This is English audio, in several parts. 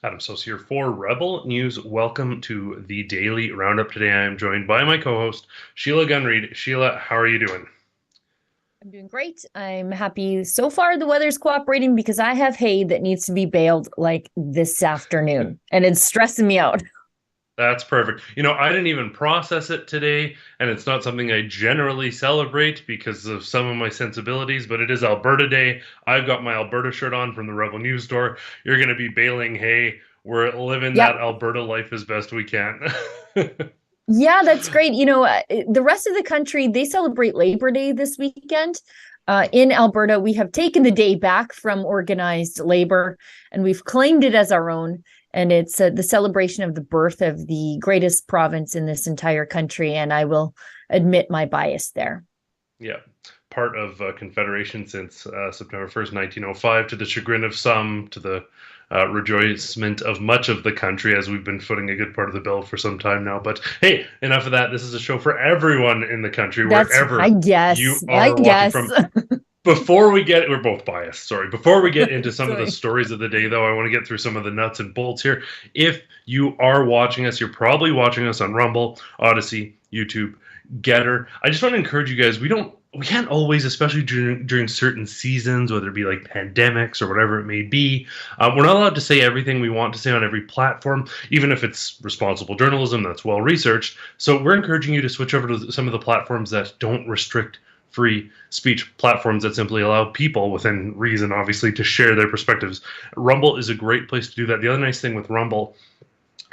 Adam Sos here for Rebel News. Welcome to the Daily Roundup. Today I am joined by my co-host, Sheila Gunreed. Sheila, how are you doing? I'm doing great. I'm happy so far the weather's cooperating because I have hay that needs to be baled like this afternoon, and it's stressing me out. That's perfect. You know, I didn't even process it today, and it's not something I generally celebrate because of some of my sensibilities, but it is Alberta Day. I've got my Alberta shirt on from the Rebel News store. You're going to be baling hay. We're living that Alberta life as best we can. Yeah, that's great. You know, the rest of the country, they celebrate Labor Day this weekend. In Alberta, we have taken the day back from organized labor, and we've claimed it as our own. And it's the celebration of the birth of the greatest province in this entire country. And I will admit my bias there. Yeah, part of Confederation since September 1st, 1905, to the chagrin of some, to the rejoicement of much of the country, as we've been footing a good part of the bill for some time now. But hey, enough of that. This is a show for everyone in the country, wherever you are watching from. Before we get, we're both biased, sorry. Before we get into some of the stories of the day, though, I want to get through some of the nuts and bolts here. If you are watching us, you're probably watching us on Rumble, Odyssey, YouTube, Getter. I just want to encourage you guys, we can't always, especially during certain seasons, whether it be like pandemics or whatever it may be, we're not allowed to say everything we want to say on every platform, even if it's responsible journalism that's well researched. So we're encouraging you to switch over to some of the platforms that don't restrict free speech, platforms that simply allow people, within reason, obviously, to share their perspectives. Rumble is a great place to do that. The other nice thing with Rumble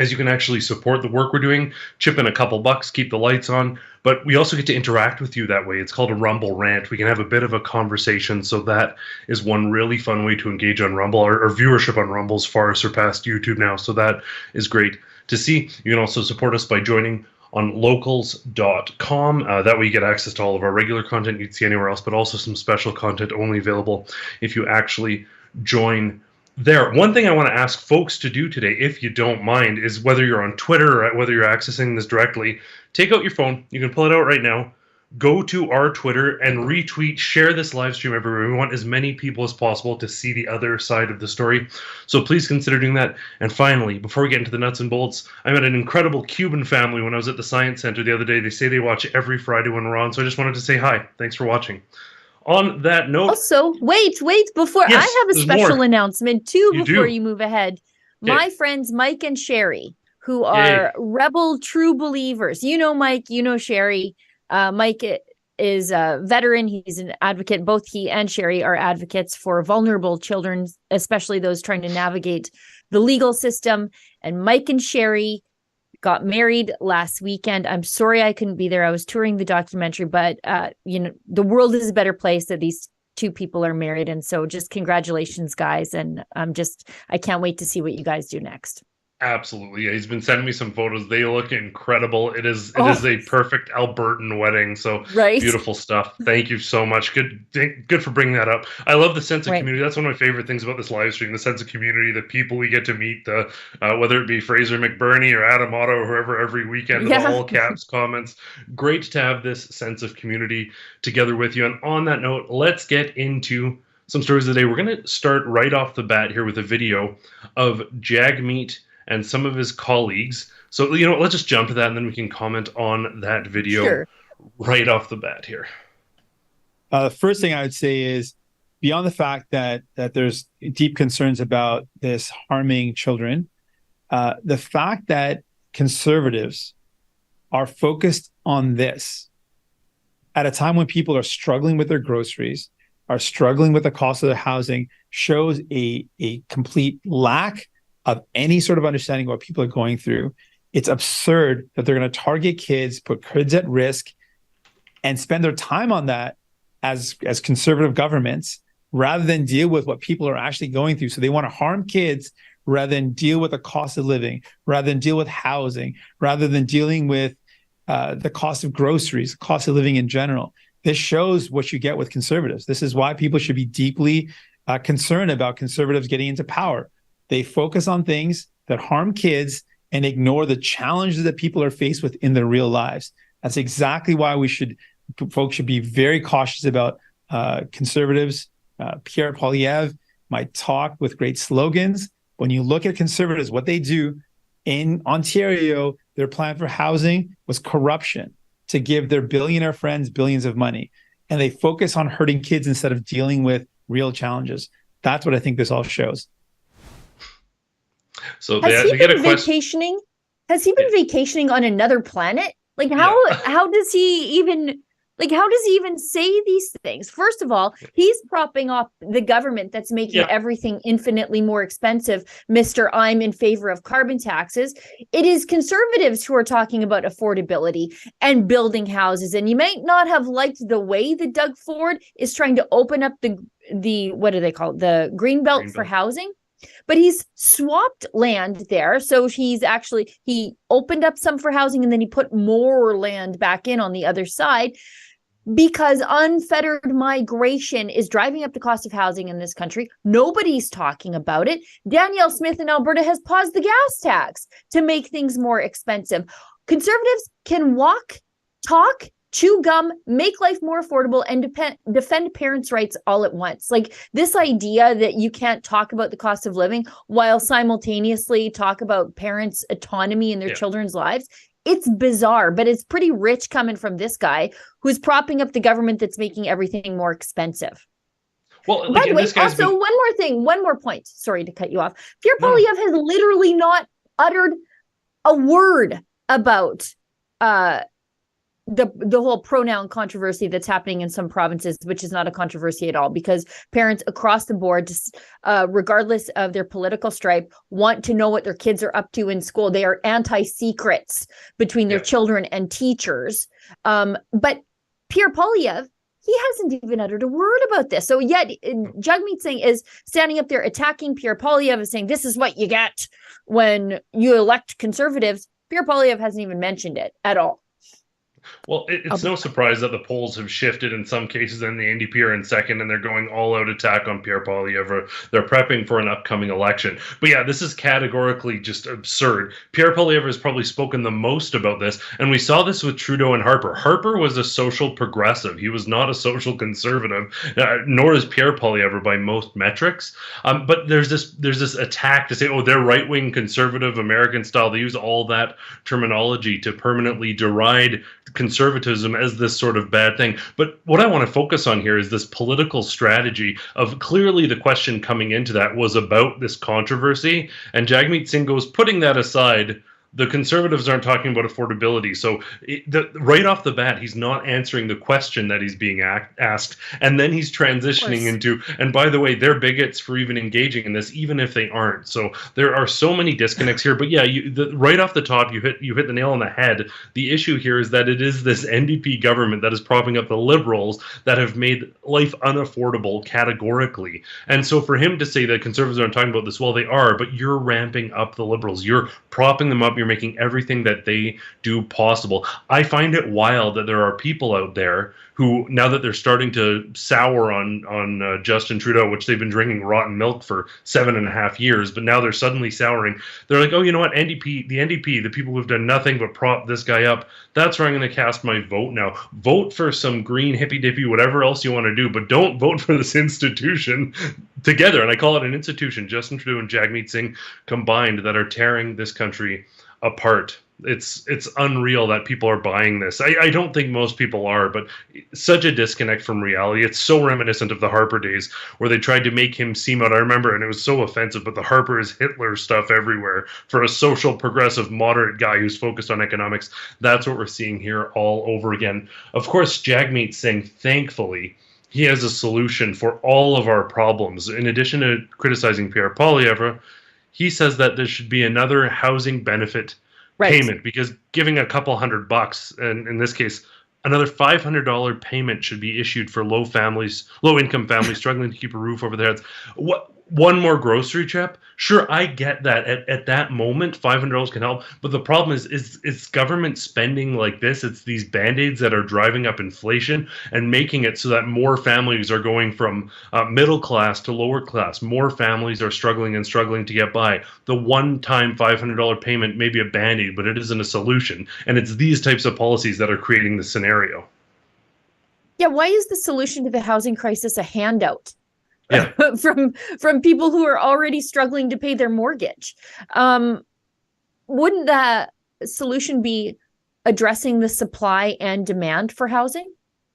is you can actually support the work we're doing, chip in a couple bucks, keep the lights on, but we also get to interact with you that way. It's called a Rumble rant. We can have a bit of a conversation, so that is one really fun way to engage on Rumble. Our viewership on Rumble's far surpassed YouTube now, so that is great to see. You can also support us by joining on locals.com. That way you get access to all of our regular content you'd see anywhere else, but also some special content only available if you actually join there. One thing I want to ask folks to do today, if you don't mind, is whether you're on Twitter or whether you're accessing this directly, take out your phone. You can pull it out right now. Go to our Twitter and retweet, share this live stream everywhere. We want as many people as possible to see the other side of the story. So please consider doing that. And finally, before we get into the nuts and bolts, I met an incredible Cuban family when I was at the Science Center the other day. They say they watch every Friday when we're on. So I just wanted to say hi. Thanks for watching. On that note. Also, wait, before I have a special announcement too, before you move ahead. Okay. My friends, Mike and Sherry, who are rebel true believers. You know, Mike, you know, Sherry. Mike is a veteran. He's an advocate. Both he and Sherry are advocates for vulnerable children, especially those trying to navigate the legal system. And Mike and Sherry got married last weekend. I'm sorry I couldn't be there. I was touring the documentary, but you know, the world is a better place that these two people are married. And so just congratulations, guys. And I can't wait to see what you guys do next. Absolutely. Yeah, he's been sending me some photos. They look incredible. It is a perfect Albertan wedding. So beautiful stuff. Thank you so much. Good for bringing that up. I love the sense of community. That's one of my favorite things about this live stream, the sense of community, the people we get to meet, whether it be Fraser McBurney or Adam Otto or whoever every weekend, the all caps comments. Great to have this sense of community together with you. And on that note, let's get into some stories of the day. We're going to start right off the bat here with a video of Jagmeet and some of his colleagues. So, you know, let's just jump to that and then we can comment on that video right off the bat here. The first thing I would say is, beyond the fact that there's deep concerns about this harming children, the fact that conservatives are focused on this at a time when people are struggling with their groceries, are struggling with the cost of their housing, shows a complete lack of any sort of understanding what people are going through. It's absurd that they're going to target kids, put kids at risk, and spend their time on that as conservative governments rather than deal with what people are actually going through. So they want to harm kids rather than deal with the cost of living, rather than deal with housing, rather than dealing with the cost of groceries, the cost of living in general. This shows what you get with conservatives. This is why people should be deeply concerned about conservatives getting into power. They focus on things that harm kids and ignore the challenges that people are faced with in their real lives. That's exactly why folks should be very cautious about conservatives. Pierre Poilievre might talk with great slogans. When you look at conservatives, what they do in Ontario, their plan for housing was corruption to give their billionaire friends billions of money. And they focus on hurting kids instead of dealing with real challenges. That's what I think this all shows. So has he been vacationing? Has he been vacationing on another planet? Like how does he even say these things? First of all, he's propping up the government that's making everything infinitely more expensive. Mr. I'm in favor of carbon taxes. It is conservatives who are talking about affordability and building houses. And you might not have liked the way that Doug Ford is trying to open up the what do they call it? The Greenbelt for housing. But he's swapped land there. So he opened up some for housing and then he put more land back in on the other side because unfettered migration is driving up the cost of housing in this country. Nobody's talking about it. Danielle Smith in Alberta has paused the gas tax to make things more expensive. Conservatives can walk, talk, chew gum, make life more affordable, and defend parents' rights all at once. Like this idea that you can't talk about the cost of living while simultaneously talk about parents' autonomy in their children's lives. It's bizarre, but it's pretty rich coming from this guy who's propping up the government that's making everything more expensive. Well, by the way, also one more point. Sorry to cut you off. Pierre Poilievre has literally not uttered a word about the whole pronoun controversy that's happening in some provinces, which is not a controversy at all, because parents across the board, regardless of their political stripe, want to know what their kids are up to in school. They are anti-secrets between their children and teachers. But Pierre Poilievre, he hasn't even uttered a word about this. So yet Jagmeet Singh is standing up there attacking Pierre Poilievre and saying, this is what you get when you elect conservatives. Pierre Poilievre hasn't even mentioned it at all. Well, it's no surprise that the polls have shifted in some cases, and the NDP are in second, and they're going all-out attack on Pierre Poilievre. They're prepping for an upcoming election. But yeah, this is categorically just absurd. Pierre Poilievre has probably spoken the most about this, and we saw this with Trudeau and Harper. Harper was a social progressive. He was not a social conservative, nor is Pierre Poilievre by most metrics. But there's this attack to say, oh, they're right-wing conservative American style. They use all that terminology to permanently deride conservatism as this sort of bad thing. But what I want to focus on here is this political strategy of clearly the question coming into that was about this controversy. And Jagmeet Singh goes, putting that aside, the Conservatives aren't talking about affordability. So right off the bat, he's not answering the question that he's being asked. And then he's transitioning into, and by the way, they're bigots for even engaging in this, even if they aren't. So there are so many disconnects here. But yeah, right off the top, you hit the nail on the head. The issue here is that it is this NDP government that is propping up the Liberals that have made life unaffordable categorically. And so for him to say that Conservatives aren't talking about this, well, they are, but you're ramping up the Liberals. You're propping them up. You're making everything that they do possible. I find it wild that there are people out there who, now that they're starting to sour on Justin Trudeau, which they've been drinking rotten milk for 7.5 years, but now they're suddenly souring. They're like, oh, you know what, the NDP, the people who've done nothing but prop this guy up, that's where I'm going to cast my vote now. Vote for some green hippy-dippy, whatever else you want to do, but don't vote for this institution together. And I call it an institution, Justin Trudeau and Jagmeet Singh combined, that are tearing this country apart. It's unreal that people are buying this. I don't think most people are, but such a disconnect from reality. It's so reminiscent of the Harper days where they tried to make him seem out. I remember, and it was so offensive, but the Harper is Hitler stuff everywhere for a social, progressive, moderate guy who's focused on economics. That's what we're seeing here all over again. Of course, Jagmeet Singh, thankfully, he has a solution for all of our problems. In addition to criticizing Pierre Poilievre, he says that there should be another housing benefit payment, because giving a couple $100, and in this case, another $500 payment should be issued for low-income families struggling to keep a roof over their heads. One more grocery trip? Sure, I get that. At that moment, $500 can help. But the problem is it's government spending like this. It's these Band-Aids that are driving up inflation and making it so that more families are going from middle class to lower class. More families are struggling to get by. The one-time $500 payment may be a Band-Aid, but it isn't a solution. And it's these types of policies that are creating this scenario. Yeah, why is the solution to the housing crisis a handout? Yeah. from people who are already struggling to pay their mortgage? Wouldn't that solution be addressing the supply and demand for housing?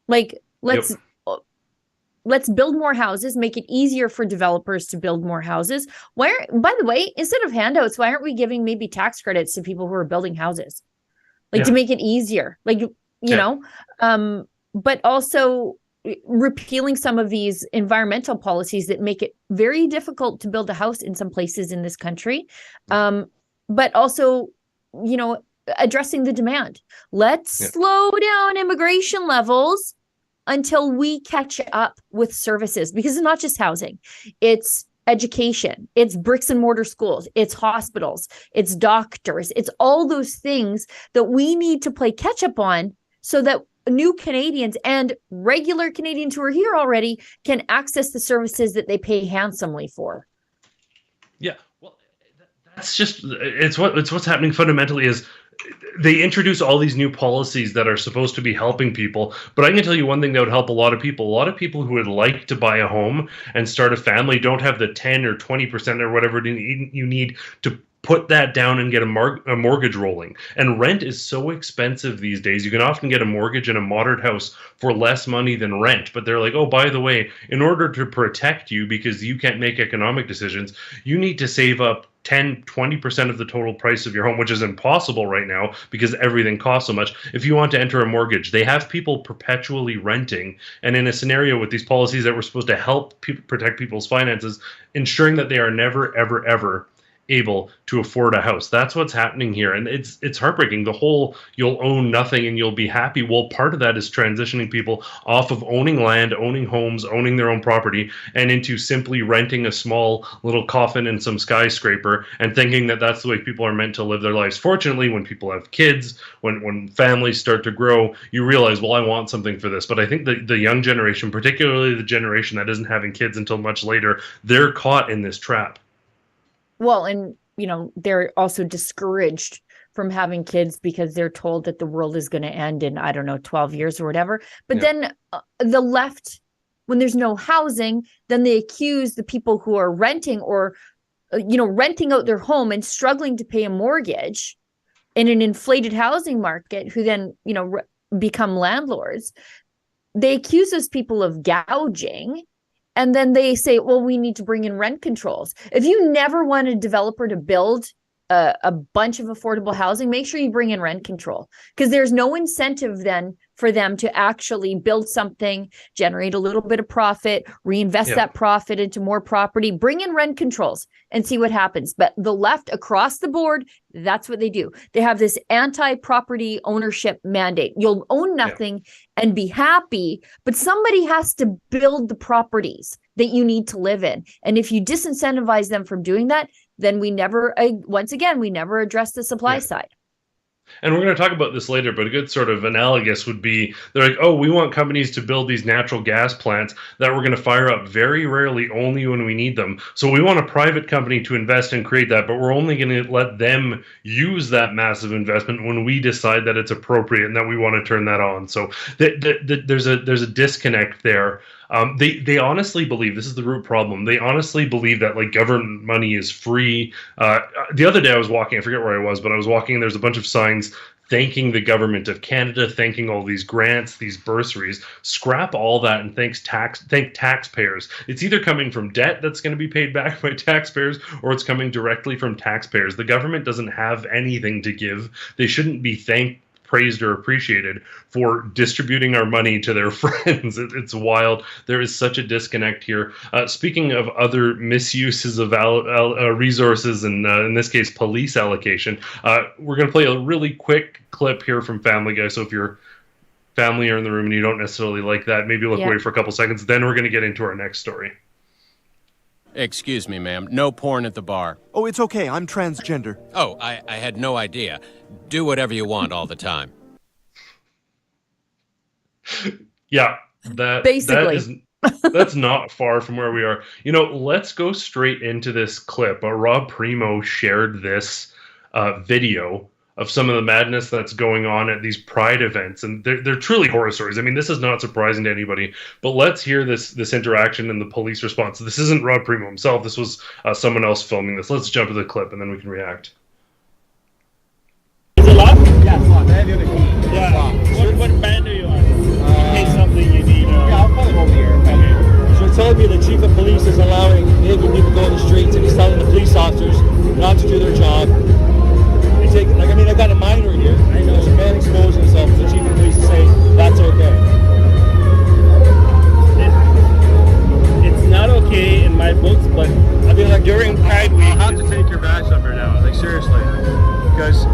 Like, let's build more houses, make it easier for developers to build more houses. By the way, instead of handouts, why aren't we giving maybe tax credits to people who are building houses? To make it easier, but also repealing some of these environmental policies that make it very difficult to build a house in some places in this country. But also, addressing the demand. Let's slow down immigration levels until we catch up with services, because it's not just housing. It's education, it's bricks and mortar schools, it's hospitals, it's doctors, it's all those things that we need to play catch up on so that new Canadians and regular Canadians who are here already can access the services that they pay handsomely for. Yeah, well, that's just it's what's happening fundamentally is they introduce all these new policies that are supposed to be helping people. But I can tell you one thing that would help a lot of people. A lot of people who would like to buy a home and start a family don't have the 10 or 20% or whatever you need to put that down and get a mortgage rolling. And rent is so expensive these days. You can often get a mortgage in a moderate house for less money than rent. But they're like, oh, by the way, in order to protect you, because you can't make economic decisions, you need to save up 10, 20% of the total price of your home, which is impossible right now because everything costs so much. If you want to enter a mortgage, they have people perpetually renting. And in a scenario with these policies that were supposed to help protect people's finances, ensuring that they are never, ever, ever able to afford a house. That's what's happening here. And it's heartbreaking. The whole you'll own nothing and you'll be happy. Well, part of that is transitioning people off of owning land, owning homes, owning their own property, and into simply renting a small little coffin and some skyscraper and thinking that that's the way people are meant to live their lives. Fortunately, when people have kids, when families start to grow, you realize, well, I want something for this. But I think the young generation, particularly the generation that isn't having kids until much later, they're caught in this trap. Well, and, they're also discouraged from having kids because they're told that the world is going to end in, 12 years or whatever. But then the left, when there's no housing, then they accuse the people who are renting or, renting out their home and struggling to pay a mortgage in an inflated housing market, who then, become landlords. They accuse those people of gouging. And then they say, well, we need to bring in rent controls. If you never want a developer to build a bunch of affordable housing, make sure you bring in rent control, because there's no incentive then for them to actually build something, generate a little bit of profit, reinvest that profit into more property, bring in rent controls and see what happens. But the left across the board, that's what they do. They have this anti-property ownership mandate. You'll own nothing and be happy, but somebody has to build the properties that you need to live in. And if you disincentivize them from doing that, then we never address the supply side. And we're going to talk about this later, but a good sort of analogous would be, they're like, oh, we want companies to build these natural gas plants that we're going to fire up very rarely, only when we need them. So we want a private company to invest and create that, but we're only going to let them use that massive investment when we decide that it's appropriate and that we want to turn that on. So there's a disconnect there. They honestly believe, this is the root problem, they honestly believe that like government money is free. The other day I was walking, I forget where I was, but I was walking and there's a bunch of signs thanking the government of Canada, thanking all these grants, these bursaries. Scrap all that and thank taxpayers. It's either coming from debt that's going to be paid back by taxpayers, or it's coming directly from taxpayers. The government doesn't have anything to give. They shouldn't be praised or appreciated for distributing our money to their friends. It's wild. There is such a disconnect here. Speaking of other misuses of resources, and in this case, police allocation, we're going to play a really quick clip here from Family Guy. So if your family are in the room and you don't necessarily like that, maybe look away for a couple seconds. Then we're going to get into our next story. Excuse me, ma'am. No porn at the bar. Oh, it's okay. I'm transgender. Oh, I had no idea. Do whatever you want all the time. Yeah, basically. That's not far from where we are. Let's go straight into this clip. Rob Primo shared this video of some of the madness that's going on at these pride events, and they're truly horror stories. I mean, this is not surprising to anybody, but let's hear this interaction and the police response. This isn't Rob Primo himself. This was someone else filming this. Let's jump to the clip, and then we can react. Is it locked? Yeah, it's locked. I have the other key. Yeah. What band are you on? In case something you need. Yeah, I'll call him over here. Okay. So you're telling me the chief of police is allowing naked people to go on the streets, and he's telling the police officers not to do their job. I got a minor here. I know. There's a man exposing himself to the chief of police to say that's okay. It's not okay in my books, but during Pride Week, I'll have to take your badge number now. Seriously, because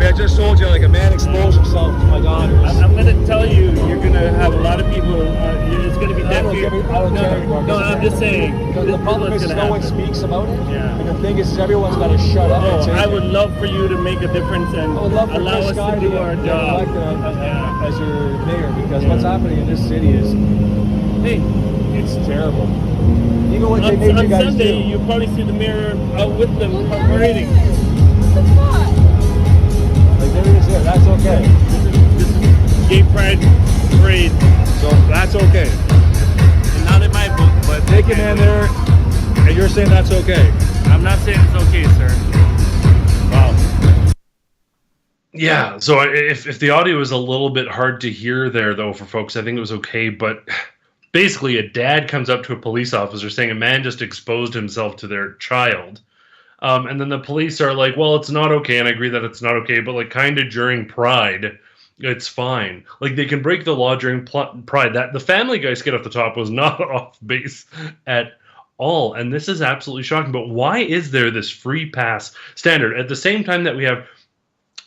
I just told you, a man exposed himself to my daughters. I'm going to tell you, you're going to have a lot of people. It's going to be deaf here. No, I'm just saying. The problem is no one speaks about it. Yeah. And the thing is everyone's got to shut up. I would love for you to make a difference and allow us to do our job. As your mayor, because what's happening in this city is, it's terrible. Even what they made you guys Sunday, do. you probably see the mayor out with them parading. There it is there. That's okay. This is Gay Pride Parade. So that's okay. And not in my book, but Take him in there, and you're saying that's okay. I'm not saying it's okay, sir. Wow. Yeah, so if the audio is a little bit hard to hear there, though, for folks, I think it was okay. But basically, a dad comes up to a police officer saying a man just exposed himself to their child. And then the police are like, well, it's not okay. And I agree that it's not okay. But kind of during Pride, it's fine. They can break the law during Pride. That the Family Guy skit off the top was not off base at all. And this is absolutely shocking. But why is there this free pass standard at the same time that we have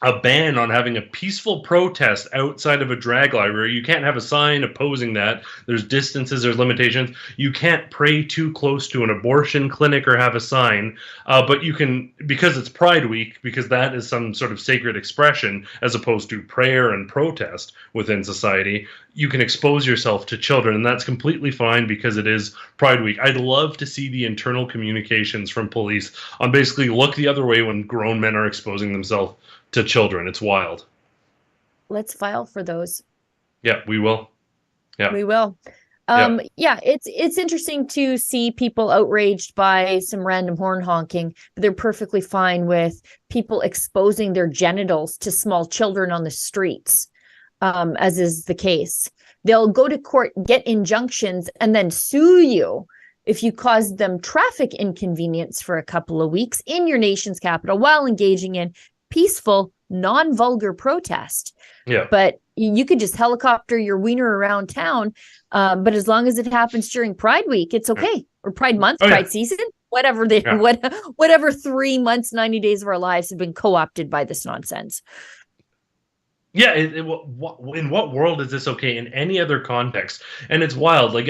a ban on having a peaceful protest outside of a drag library? You can't have a sign opposing that. There's distances, there's limitations. You can't pray too close to an abortion clinic or have a sign. But you can, because it's Pride Week, because that is some sort of sacred expression as opposed to prayer and protest within society, you can expose yourself to children, and that's completely fine because it is Pride Week. I'd love to see the internal communications from police on basically look the other way when grown men are exposing themselves to children. It's wild. Let's file for those. Yeah, we will. Yeah, we will. It's interesting to see people outraged by some random horn honking, but they're perfectly fine with people exposing their genitals to small children on the streets, as is the case. They'll go to court, get injunctions, and then sue you if you cause them traffic inconvenience for a couple of weeks in your nation's capital while engaging in peaceful, non-vulgar protest. Yeah. But you could just helicopter your wiener around town. But as long as it happens during Pride Week, it's okay. Or Pride Month, Pride season, whatever whatever 3 months, 90 days of our lives have been co-opted by this nonsense. Yeah, in what world is this okay in any other context? And it's wild. Like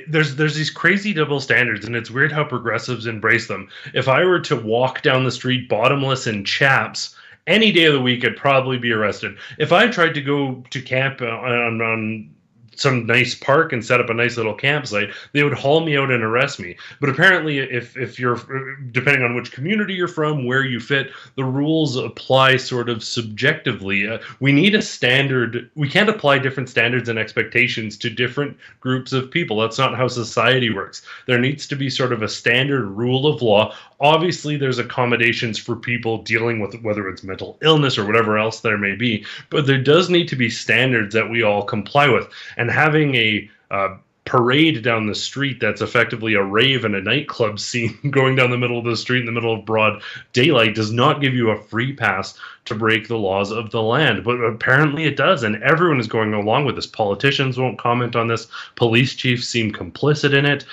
there's these crazy double standards, and it's weird how progressives embrace them. If I were to walk down the street bottomless in chaps any day of the week, I'd probably be arrested. If I tried to go to camp on some nice park and set up a nice little campsite, they would haul me out and arrest me. But apparently, if you're, depending on which community you're from, where you fit, the rules apply sort of subjectively. We need a standard. We can't apply different standards and expectations to different groups of people. That's not how society works. There needs to be sort of a standard rule of law. Obviously, there's accommodations for people dealing with whether it's mental illness or whatever else there may be, but there does need to be standards that we all comply with. And having a parade down the street that's effectively a rave and a nightclub scene going down the middle of the street in the middle of broad daylight does not give you a free pass to break the laws of the land. But apparently it does, and everyone is going along with this. Politicians won't comment on this. Police chiefs seem complicit in it.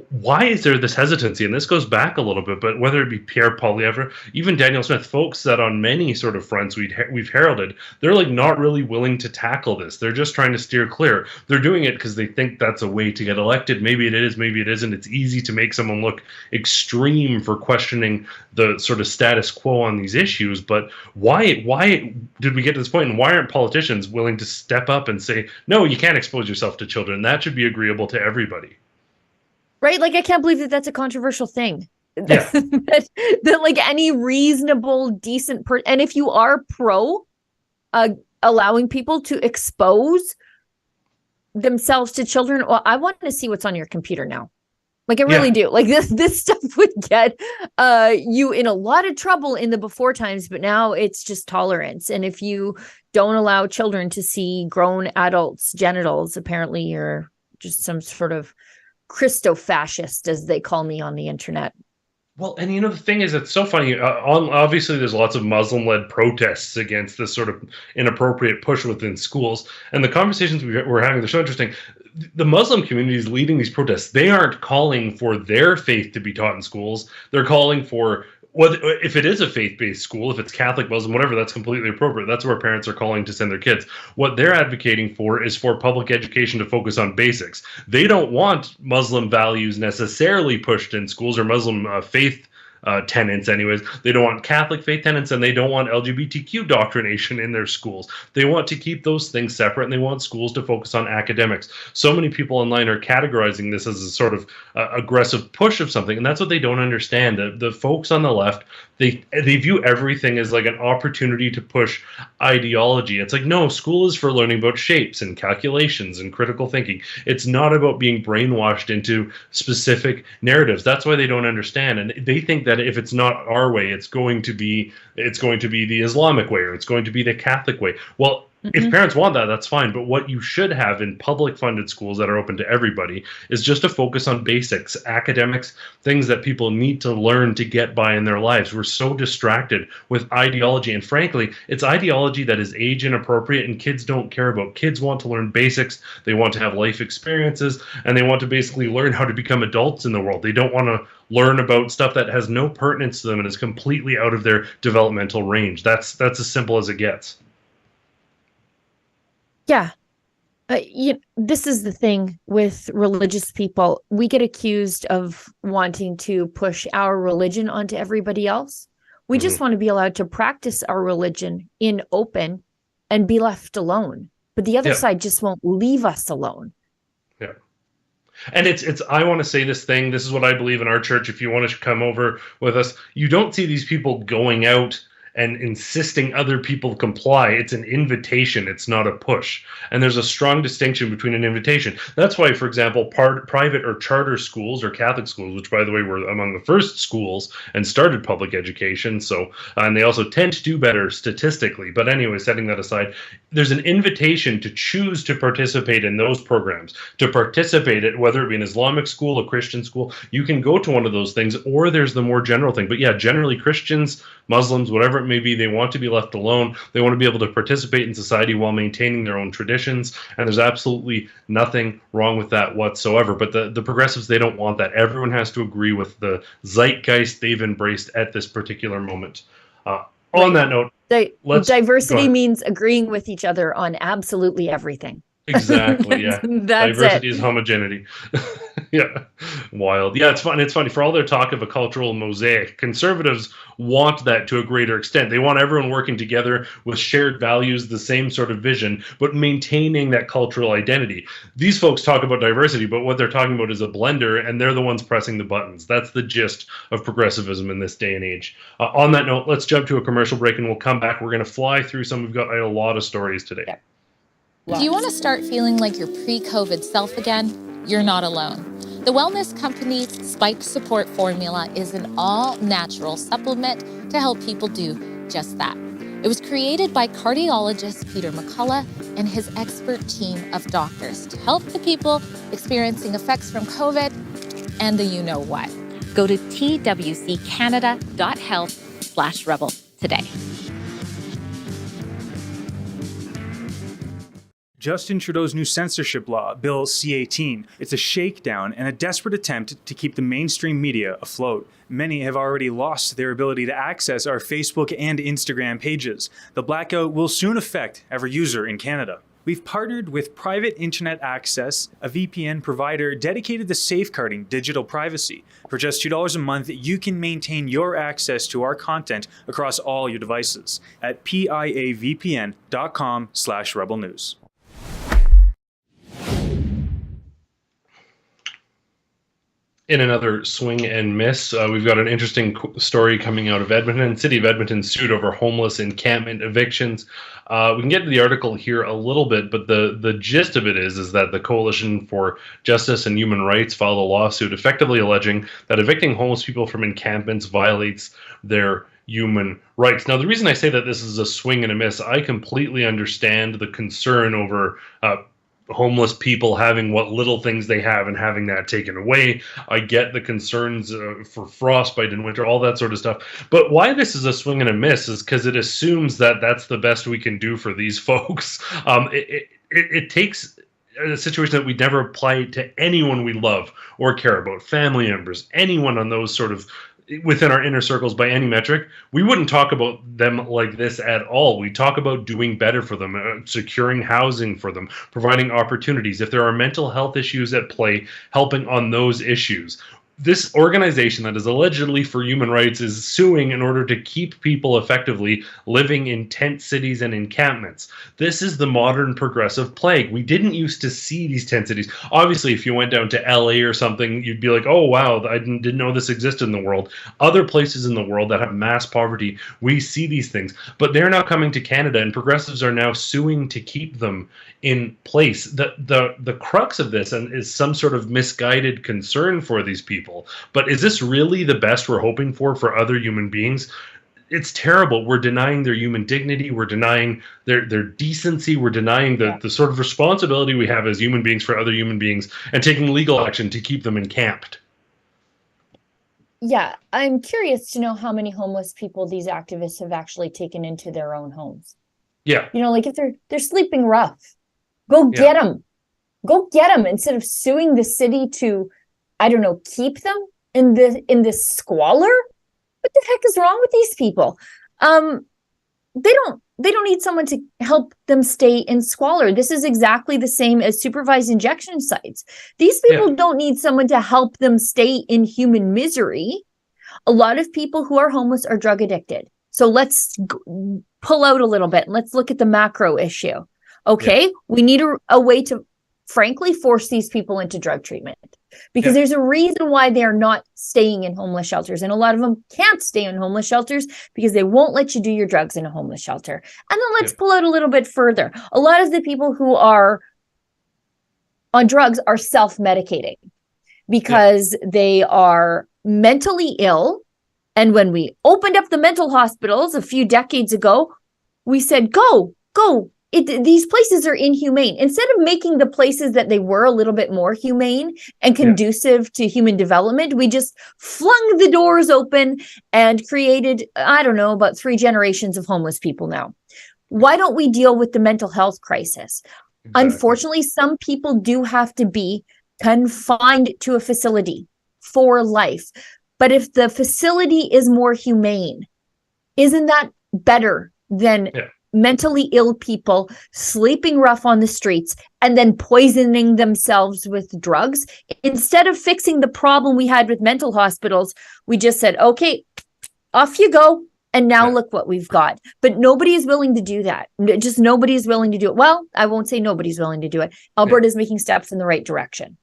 Why is there this hesitancy? And this goes back a little bit, but whether it be Pierre Poilievre, even Danielle Smith, folks that on many sort of fronts we've heralded, they're like not really willing to tackle this. They're just trying to steer clear. They're doing it because they think that's a way to get elected. Maybe it is, maybe it isn't. It's easy to make someone look extreme for questioning the sort of status quo on these issues, but why did we get to this point, and why aren't politicians willing to step up and say, no, you can't expose yourself to children? That should be agreeable to everybody. Right? Like, I can't believe that that's a controversial thing. Yeah. that like any reasonable, decent person, and if you are pro allowing people to expose themselves to children, well, I want to see what's on your computer now. Like, I really do. Like, this stuff would get you in a lot of trouble in the before times, but now it's just tolerance. And if you don't allow children to see grown adults' genitals, apparently you're just some sort of Christo-fascist, as they call me on the internet. Well, and the thing is, it's so funny. Obviously, there's lots of Muslim-led protests against this sort of inappropriate push within schools. And the conversations we're having, they're so interesting. The Muslim communities leading these protests, they aren't calling for their faith to be taught in schools. They're calling for, if it is a faith-based school, if it's Catholic, Muslim, whatever, that's completely appropriate. That's where parents are calling to send their kids. What they're advocating for is for public education to focus on basics. They don't want Muslim values necessarily pushed in schools, or Muslim faith tenets anyways. They don't want Catholic faith tenets, and they don't want LGBTQ doctrination in their schools. They want to keep those things separate, and they want schools to focus on academics. So many people online are categorizing this as a sort of aggressive push of something, and that's what they don't understand. The folks on the left, they view everything as like an opportunity to push ideology. It's like, no, school is for learning about shapes and calculations and critical thinking. It's not about being brainwashed into specific narratives. That's why they don't understand, and they think that if it's not our way, it's going to be the Islamic way, or it's going to be the Catholic way. Well, If parents want that, that's fine. But what you should have in public funded schools that are open to everybody is just a focus on basics, academics, things that people need to learn to get by in their lives. We're so distracted with ideology. And frankly, it's ideology that is age inappropriate and kids don't care about. Kids want to learn basics. They want to have life experiences, and they want to basically learn how to become adults in the world. They don't want to learn about stuff that has no pertinence to them and is completely out of their developmental range. That's as simple as it gets. Yeah. This is the thing with religious people. We get accused of wanting to push our religion onto everybody else. We just want to be allowed to practice our religion in open and be left alone. But the other side just won't leave us alone. Yeah. And it's I want to say this thing. This is what I believe in our church. If you want to come over with us, you don't see these people going out and insisting other people comply. It's an invitation. It's not a push. And there's a strong distinction between an invitation. That's why, for example, private or charter schools or Catholic schools, which, by the way, were among the first schools and started public education. So, and they also tend to do better statistically. But anyway, setting that aside, there's an invitation to choose to participate in those programs, to participate at whether it be an Islamic school, a Christian school. You can go to one of those things, or there's the more general thing. But yeah, generally Christians, Muslims, whatever it may be, they want to be left alone. They want to be able to participate in society while maintaining their own traditions. And there's absolutely nothing wrong with that whatsoever. But the progressives, they don't want that. Everyone has to agree with the zeitgeist they've embraced at this particular moment. On that note, diversity means agreeing with each other on absolutely everything. Exactly. Yeah. Diversity it. is homogeneity. Yeah. Wild. Yeah, it's fun. It's funny. For all their talk of a cultural mosaic, conservatives want that to a greater extent. They want everyone working together with shared values, the same sort of vision, but maintaining that cultural identity. These folks talk about diversity, but what they're talking about is a blender, and they're the ones pressing the buttons. That's the gist of progressivism in this day and age. On that note, let's jump to a commercial break, and we'll come back. We're going to fly through some. We've got a lot of stories today. Yeah. Do you want to start feeling like your pre-COVID self again? You're not alone. The wellness company's Spike Support Formula is an all-natural supplement to help people do just that. It was created by cardiologist Peter McCullough and his expert team of doctors to help the people experiencing effects from COVID and the you-know-what. Go to twccanada.health/rebel today. Justin Trudeau's new censorship law, Bill C-18, it's a shakedown and a desperate attempt to keep the mainstream media afloat. Many have already lost their ability to access our Facebook and Instagram pages. The blackout will soon affect every user in Canada. We've partnered with Private Internet Access, a VPN provider dedicated to safeguarding digital privacy. For just $2 a month, you can maintain your access to our content across all your devices at piavpn.com/rebelnews. In another swing and miss, we've got an interesting story coming out of Edmonton. City of Edmonton sued over homeless encampment evictions. We can get to the article here a little bit, but the gist of it is that the Coalition for Justice and Human Rights filed a lawsuit effectively alleging that evicting homeless people from encampments violates their human rights. Now, the reason I say that this is a swing and a miss, I completely understand the concern over homeless people having what little things they have and having that taken away. I get the concerns for frostbite in winter, all that sort of stuff. But why this is a swing and a miss is because it assumes that that's the best we can do for these folks. It takes a situation that we never apply to anyone we love or care about, family members, anyone on those sort of within our inner circles by any metric. We wouldn't talk about them like this at all. We talk about doing better for them, securing housing for them, providing opportunities. If there are mental health issues at play, helping on those issues. This organization that is allegedly for human rights is suing in order to keep people effectively living in tent cities and encampments. This is the modern progressive plague. We didn't used to see these tent cities. Obviously, if you went down to LA or something, you'd be like, oh, wow, I didn't know this existed in the world. Other places in the world that have mass poverty, we see these things. But they're now coming to Canada, and progressives are now suing to keep them in place. The crux of this is some sort of misguided concern for these people. But is this really the best we're hoping for other human beings? it's terrible. We're denying their human dignity. We're denying their decency. We're denying the sort of responsibility we have as human beings for other human beings, and taking legal action to keep them encamped. Yeah, I'm curious to know how many homeless people these activists have actually taken into their own homes. Yeah. You know, like if they're sleeping rough, go get them. Go get them instead of suing the city to, I don't know, keep them in this squalor. What the heck is wrong with these people? They don't need someone to help them stay in squalor. This is exactly the same as supervised injection sites. These people don't need someone to help them stay in human misery. A lot of people who are homeless are drug addicted. So let's pull out a little bit and let's look at the macro issue. Okay, we need a way to, frankly, force these people into drug treatment. Because there's a reason why they're not staying in homeless shelters. And a lot of them can't stay in homeless shelters because they won't let you do your drugs in a homeless shelter. And then let's pull out a little bit further. A lot of the people who are on drugs are self-medicating because they are mentally ill. And when we opened up the mental hospitals a few decades ago, we said, go. These places are inhumane. Instead of making the places that they were a little bit more humane and conducive to human development, we just flung the doors open and created, I don't know, about 3 generations of homeless people now. Why don't we deal with the mental health crisis? Exactly. Unfortunately, some people do have to be confined to a facility for life. But if the facility is more humane, isn't that better than mentally ill people sleeping rough on the streets and then poisoning themselves with drugs? Instead of fixing the problem we had with mental hospitals, we just said, okay, off you go. And now look what we've got. But nobody is willing to do that. Just nobody is willing to do it. Well, I won't say nobody's willing to do it. Alberta is making steps in the right direction.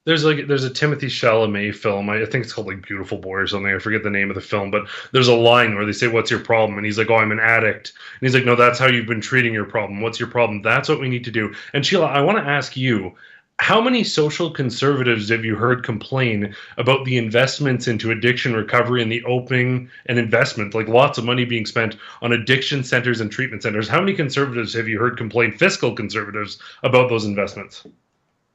There's a Timothy Chalamet film. I think it's called like Beautiful Boy or something. I forget the name of the film, but there's a line where they say, "What's your problem?" And he's like, "Oh, I'm an addict." And he's like, "No, that's how you've been treating your problem. What's your problem? That's what we need to do." And Sheila, I want to ask you, how many social conservatives have you heard complain about the investments into addiction recovery and the opening and investment, like lots of money being spent on addiction centers and treatment centers? How many conservatives have you heard complain, fiscal conservatives, about those investments?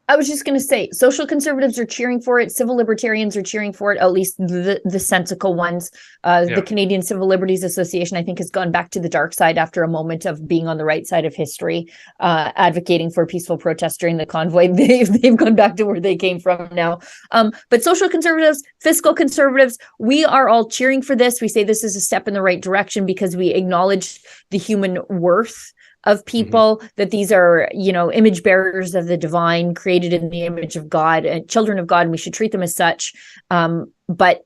I was just going to say, social conservatives are cheering for it. Civil libertarians are cheering for it, at least the sensical ones. The Canadian Civil Liberties Association, I think, has gone back to the dark side after a moment of being on the right side of history, advocating for peaceful protest during the convoy. They've gone back to where they came from now. But social conservatives, fiscal conservatives, we are all cheering for this. We say this is a step in the right direction because we acknowledge the human worth of people, that these are, image bearers of the divine, created in the image of God, and children of God, and we should treat them as such. But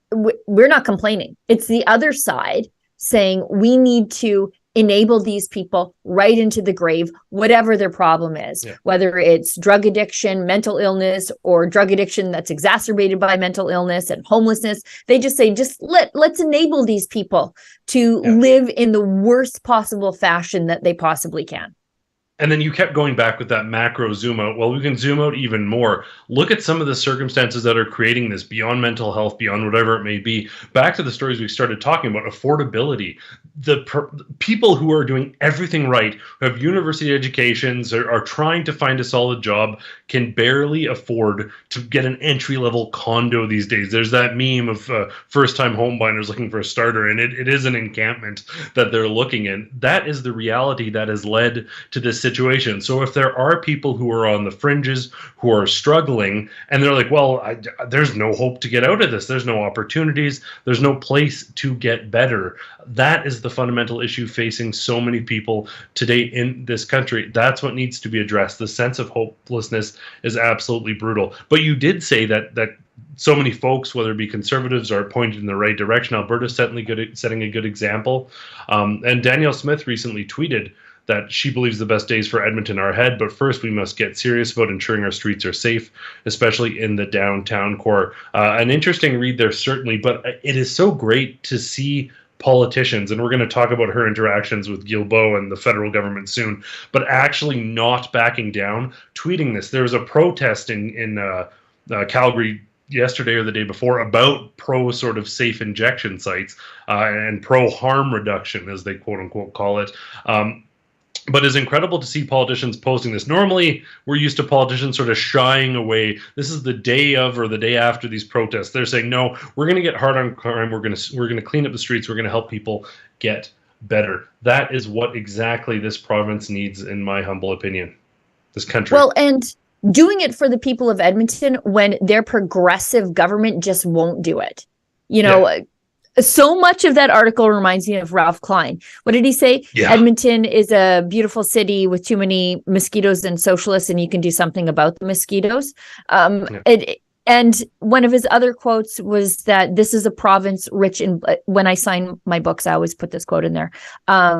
we're not complaining. It's the other side saying we need to enable these people right into the grave, whatever their problem is, whether it's drug addiction, mental illness, or drug addiction that's exacerbated by mental illness and homelessness. They just say, let's enable these people to live in the worst possible fashion that they possibly can. And then you kept going back with that macro zoom out. Well, we can zoom out even more. Look at some of the circumstances that are creating this beyond mental health, beyond whatever it may be. Back to the stories we started talking about, affordability. The people who are doing everything right, who have university educations, are trying to find a solid job, can barely afford to get an entry-level condo these days. There's that meme of first-time home buyers looking for a starter, and it is an encampment that they're looking in. That is the reality that has led to this situation. So if there are people who are on the fringes, who are struggling, and they're like, well, there's no hope to get out of this, there's no opportunities, there's no place to get better. That is the fundamental issue facing so many people today in this country. That's what needs to be addressed. The sense of hopelessness is absolutely brutal. But you did say that so many folks, whether it be conservatives, are pointed in the right direction. Alberta's certainly setting a good example. And Danielle Smith recently tweeted that she believes the best days for Edmonton are ahead, but first we must get serious about ensuring our streets are safe, especially in the downtown core. An interesting read there, certainly, but it is so great to see politicians, and we're going to talk about her interactions with Guilbeault and the federal government soon, but actually not backing down, tweeting this. There was a protest in Calgary yesterday or the day before about pro sort of safe injection sites and pro harm reduction, as they quote unquote call it. But it's incredible to see politicians posting this. Normally, we're used to politicians sort of shying away. This is the day of or the day after these protests. They're saying, no, we're going to get hard on crime. We're going to clean up the streets. We're going to help people get better. That is what exactly this province needs, in my humble opinion. This country. Well, and doing it for the people of Edmonton when their progressive government just won't do it. You know, so much of that article reminds me of Ralph Klein. What did he say? Yeah. Edmonton is a beautiful city with too many mosquitoes and socialists, and you can do something about the mosquitoes. And one of his other quotes was that this is a province rich in, when I sign my books, I always put this quote in there.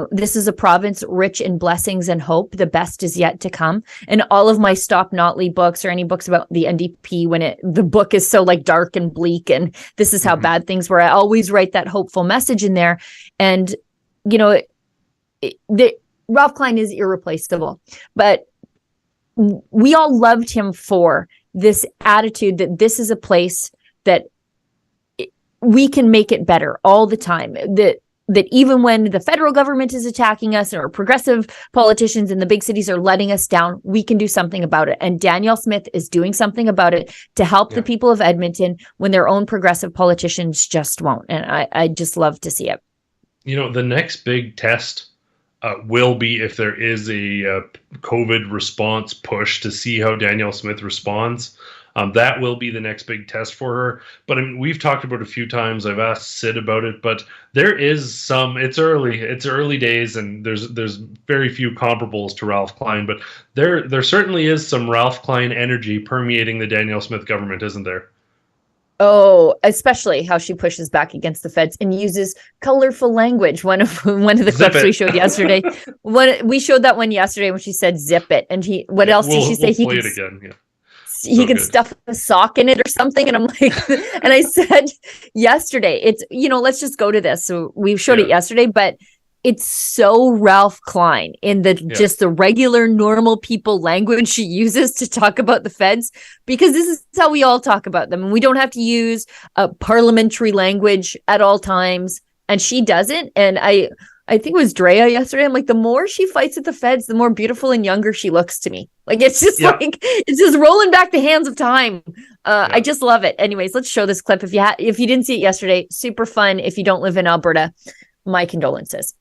This is a province rich in blessings and hope. The best is yet to come. And all of my Stop Notley books or any books about the NDP, when the book is so like dark and bleak and this is how bad things were, I always write that hopeful message in there. And, you know, Ralph Klein is irreplaceable, but we all loved him for this attitude that this is a place that we can make it better all the time. That even when the federal government is attacking us or progressive politicians in the big cities are letting us down, we can do something about it. And Danielle Smith is doing something about it to help the people of Edmonton when their own progressive politicians just won't. And I just love to see it. You know, the next big test will be if there is a COVID response push to see how Danielle Smith responds. That will be the next big test for her. But I mean, we've talked about it a few times. I've asked Sid about it, but there is some. It's early days, and there's very few comparables to Ralph Klein. But there certainly is some Ralph Klein energy permeating the Danielle Smith government, isn't there? Oh, especially how she pushes back against the feds and uses colorful language. One of the clips we showed yesterday. We showed that one yesterday when she said "zip it," and what else did she say? We'll play it again. Yeah. He could stuff a sock in it or something, and I'm like, and I said yesterday, it's let's just go to this. So we showed it yesterday, but it's so Ralph Klein in just the regular normal people language she uses to talk about the feds, because this is how we all talk about them. And we don't have to use parliamentary language at all times. And she doesn't. And I think it was Drea yesterday. I'm like, the more she fights with the feds, the more beautiful and younger she looks to me. Like, it's just it's just rolling back the hands of time. I just love it. Anyways, let's show this clip. If you didn't see it yesterday, super fun. If you don't live in Alberta, my condolences.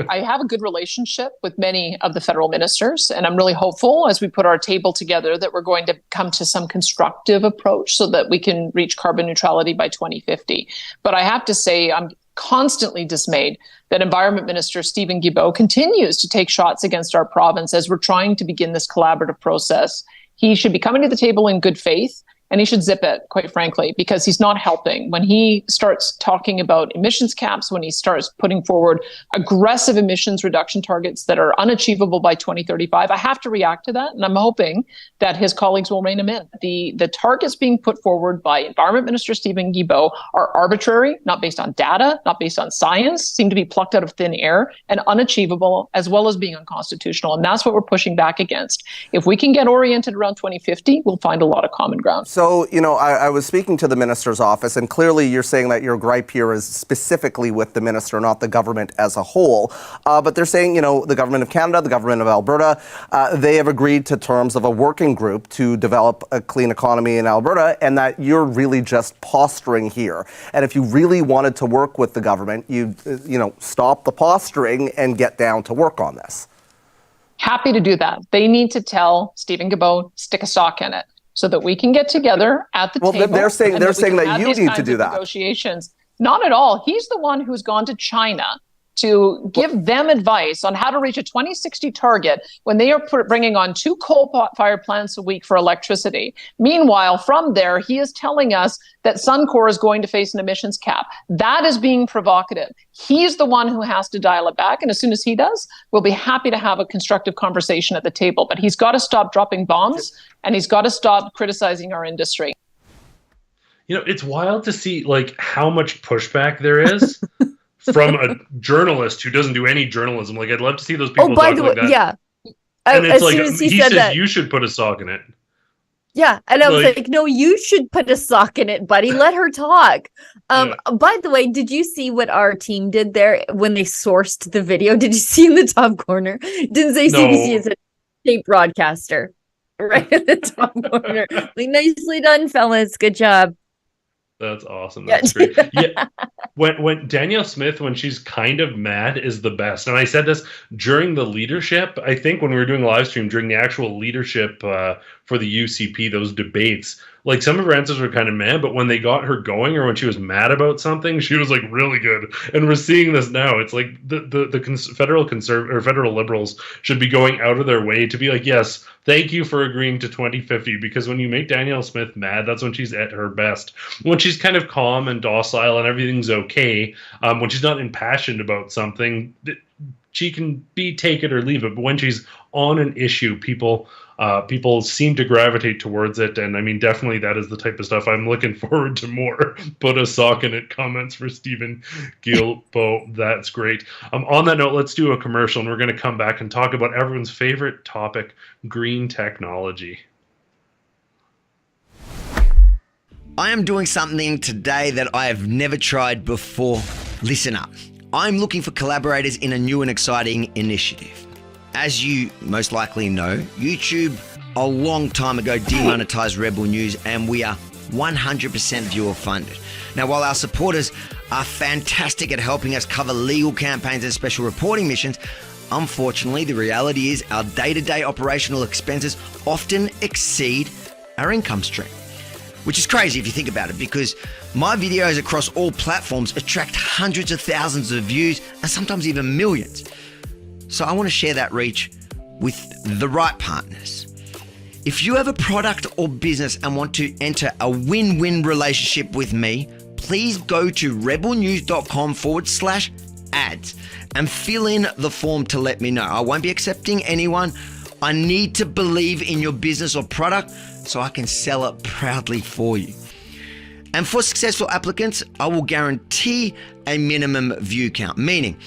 I have a good relationship with many of the federal ministers, and I'm really hopeful as we put our table together that we're going to come to some constructive approach so that we can reach carbon neutrality by 2050. But I have to say, I'm constantly dismayed that Environment Minister Stephen Guilbeault continues to take shots against our province as we're trying to begin this collaborative process. He should be coming to the table in good faith, and he should zip it, quite frankly, because he's not helping. When he starts talking about emissions caps, when he starts putting forward aggressive emissions reduction targets that are unachievable by 2035, I have to react to that. And I'm hoping that his colleagues will rein him in. The targets being put forward by Environment Minister Stephen Guilbeault are arbitrary, not based on data, not based on science, seem to be plucked out of thin air, and unachievable, as well as being unconstitutional. And that's what we're pushing back against. If we can get oriented around 2050, we'll find a lot of common ground. So, I was speaking to the minister's office, and clearly you're saying that your gripe here is specifically with the minister, not the government as a whole. But they're saying, the government of Canada, the government of Alberta, they have agreed to terms of a working group to develop a clean economy in Alberta, and that you're really just posturing here. And if you really wanted to work with the government, you'd, stop the posturing and get down to work on this. Happy to do that. They need to tell Stephen Guilbeault, stick a sock in it, so that we can get together at the table. Well, they're saying that you need to do that. Negotiations. Not at all. He's the one who's gone to China to give them advice on how to reach a 2060 target when they are bringing on 2 coal-fired plants a week for electricity. Meanwhile, from there, he is telling us that Suncor is going to face an emissions cap. That is being provocative. He's the one who has to dial it back. And as soon as he does, we'll be happy to have a constructive conversation at the table. But he's got to stop dropping bombs, and he's got to stop criticizing our industry. It's wild to see how much pushback there is from a journalist who doesn't do any journalism. I'd love to see those people. Oh, by the way, that. yeah. And it's as soon as he said says that, you should put a sock in it. Yeah. And I was like, no, you should put a sock in it, buddy. Let her talk. By the way, did you see what our team did there when they sourced the video? Did you see in the top corner? It didn't say CBC, it's a state broadcaster right in the top corner. Like, nicely done, fellas. Good job. That's awesome. That's great. Yeah. When Danielle Smith, when she's kind of mad, is the best. And I said this during the leadership. I think when we were doing a live stream during the actual leadership for the UCP, those debates, like some of her answers were kind of mad, but when they got her going or when she was mad about something, she was like really good. And we're seeing this now. It's like the federal liberals should be going out of their way to be like, yes, thank you for agreeing to 2050, because when you make Danielle Smith mad, that's when she's at her best. When she's kind of calm and docile and everything's okay, when she's not impassioned about something, she can be take it or leave it. But when she's on an issue, people seem to gravitate towards it. And I mean, definitely that is the type of stuff I'm looking forward to more. Put a sock in it comments for Stephen Guilbeault. That's great. On that note, let's do a commercial and we're going to come back and talk about everyone's favorite topic, green technology. I am doing something today that I have never tried before. Listen up. I'm looking for collaborators in a new and exciting initiative. As you most likely know, YouTube a long time ago demonetized Rebel News, and we are 100% viewer funded. Now, while our supporters are fantastic at helping us cover legal campaigns and special reporting missions, unfortunately, the reality is our day-to-day operational expenses often exceed our income stream. Which is crazy if you think about it, because my videos across all platforms attract hundreds of thousands of views and sometimes even millions. So I want to share that reach with the right partners. If you have a product or business and want to enter a win-win relationship with me, please go to rebelnews.com/ads and fill in the form to let me know. I won't be accepting anyone. I need to believe in your business or product so I can sell it proudly for you. And for successful applicants, I will guarantee a minimum view count, meaning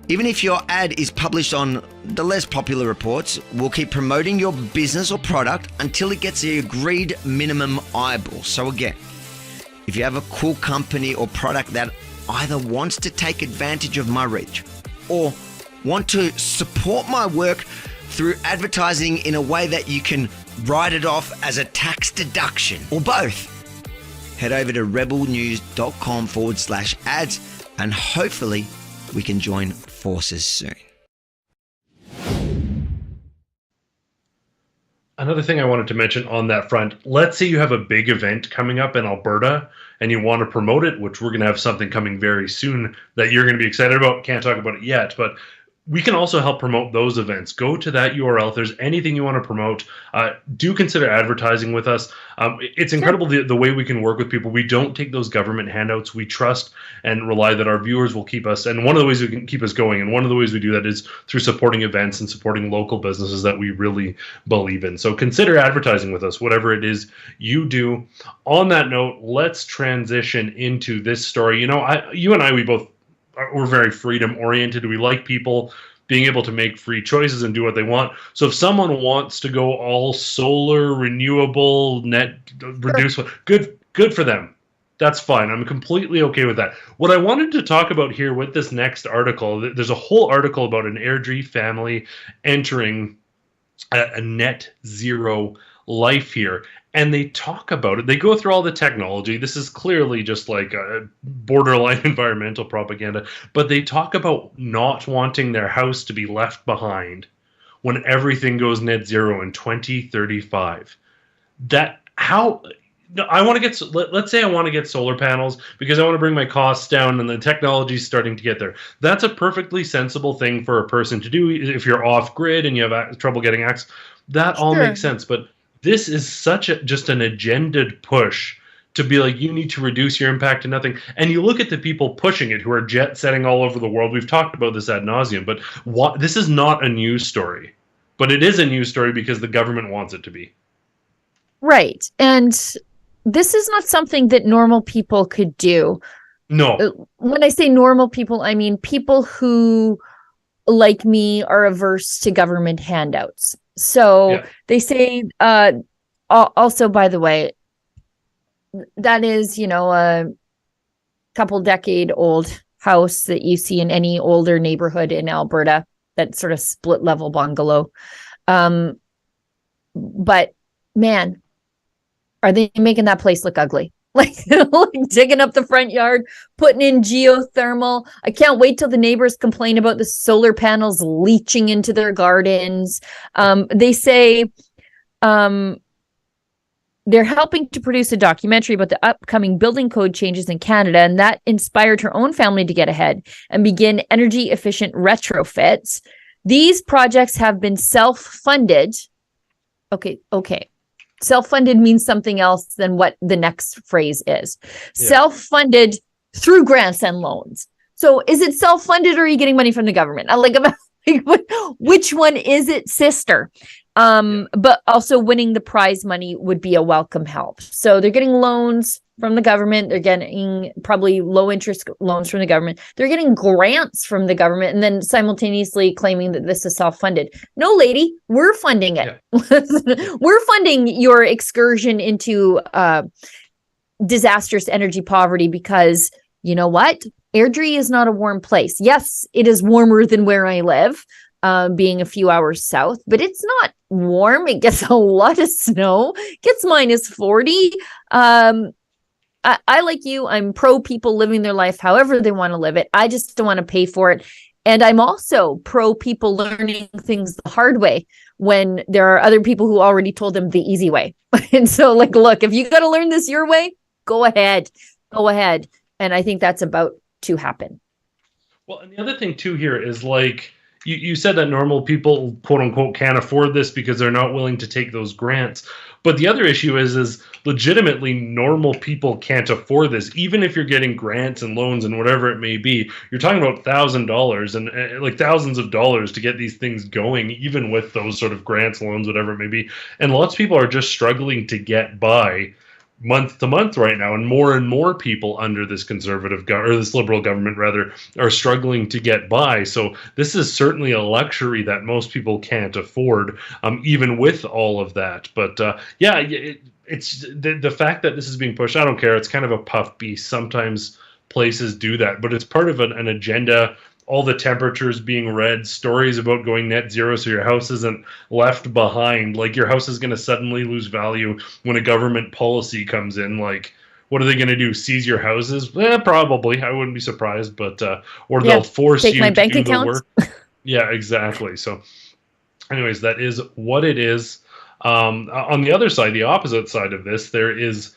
even if your ad is published on the less popular reports, we'll keep promoting your business or product until it gets the agreed minimum eyeball. So again, if you have a cool company or product that either wants to take advantage of my reach or want to support my work through advertising in a way that you can write it off as a tax deduction, or both, head over to rebelnews.com/ads and hopefully we can join forces soon. Another thing I wanted to mention on that front, let's say you have a big event coming up in Alberta and you want to promote it, which we're going to have something coming very soon that you're going to be excited about. Can't talk about it yet, but we can also help promote those events. Go to that URL. If there's anything you want to promote, do consider advertising with us. It's incredible the way we can work with people. We don't take those government handouts. We trust and rely that our viewers will keep us. And one of the ways we can keep us going, and one of the ways we do that is through supporting events and supporting local businesses that we really believe in. So consider advertising with us, whatever it is you do. On that note, let's transition into this story. You know, you and I, we're very freedom oriented. We like people being able to make free choices and do what they want. So if someone wants to go all solar, renewable, net reduce, good for them. That's fine. I'm completely okay with that. What I wanted to talk about here with this next article, there's a whole article about an Airdrie family entering a net zero life here. And they talk about it. They go through all the technology. This is clearly just like a borderline environmental propaganda. But they talk about not wanting their house to be left behind when everything goes net zero in 2035. Let's say I want to get solar panels because I want to bring my costs down and the technology is starting to get there. That's a perfectly sensible thing for a person to do. If you're off grid and you have trouble getting access, that all makes sense. But this is just an agendaed push to be like, you need to reduce your impact to nothing. And you look at the people pushing it who are jet setting all over the world. We've talked about this ad nauseum, but this is not a news story. But it is a news story because the government wants it to be. Right. And this is not something that normal people could do. No. When I say normal people, I mean people who, like me, are averse to government handouts. So they say Also, by the way, that is, a couple decade old house that you see in any older neighborhood in Alberta, that sort of split level bungalow. But man, are they making that place look ugly? Like digging up the front yard, putting in geothermal. I can't wait till the neighbors complain about the solar panels leaching into their gardens. They say they're helping to produce a documentary about the upcoming building code changes in Canada, and that inspired her own family to get ahead and begin energy efficient retrofits. These projects have been self-funded. Okay. Self-funded means something else than what the next phrase is. Yeah. Self-funded through grants and loans. So is it self-funded or are you getting money from the government? Which one is it, sister? But also winning the prize money would be a welcome help. So they're getting loans from the government. They're getting probably low interest loans from the government. They're getting grants from the government and then simultaneously claiming that this is self-funded. No, lady, we're funding it. Yeah. We're funding your excursion into disastrous energy poverty because you know what? Airdrie is not a warm place. Yes, it is warmer than where I live. Being a few hours south, but it's not warm. It gets a lot of snow. It gets -40. I like you. I'm pro people living their life however they want to live it. I just don't want to pay for it. And I'm also pro people learning things the hard way when there are other people who already told them the easy way. And so look, if you got to learn this your way, go ahead. And I think that's about to happen. Well, and the other thing too here is you said that normal people, quote unquote, can't afford this because they're not willing to take those grants. But the other issue is legitimately normal people can't afford this. Even if you're getting grants and loans and whatever it may be, you're talking about $1,000 and thousands of dollars to get these things going, even with those sort of grants, loans, whatever it may be. And lots of people are just struggling to get by month to month right now, and more people under this conservative or this liberal government rather are struggling to get by. So this is certainly a luxury that most people can't afford, even with all of that. But it's the fact that this is being pushed. I don't care. It's kind of a puff piece. Sometimes places do that, but it's part of an agenda. All the temperatures being read, stories about going net zero so your house isn't left behind. Your house is going to suddenly lose value when a government policy comes in. What are they going to do? Seize your houses? Probably. I wouldn't be surprised. But or they'll force you to do the work. Yeah, exactly. So anyways, that is what it is. On the other side, the opposite side of this, there is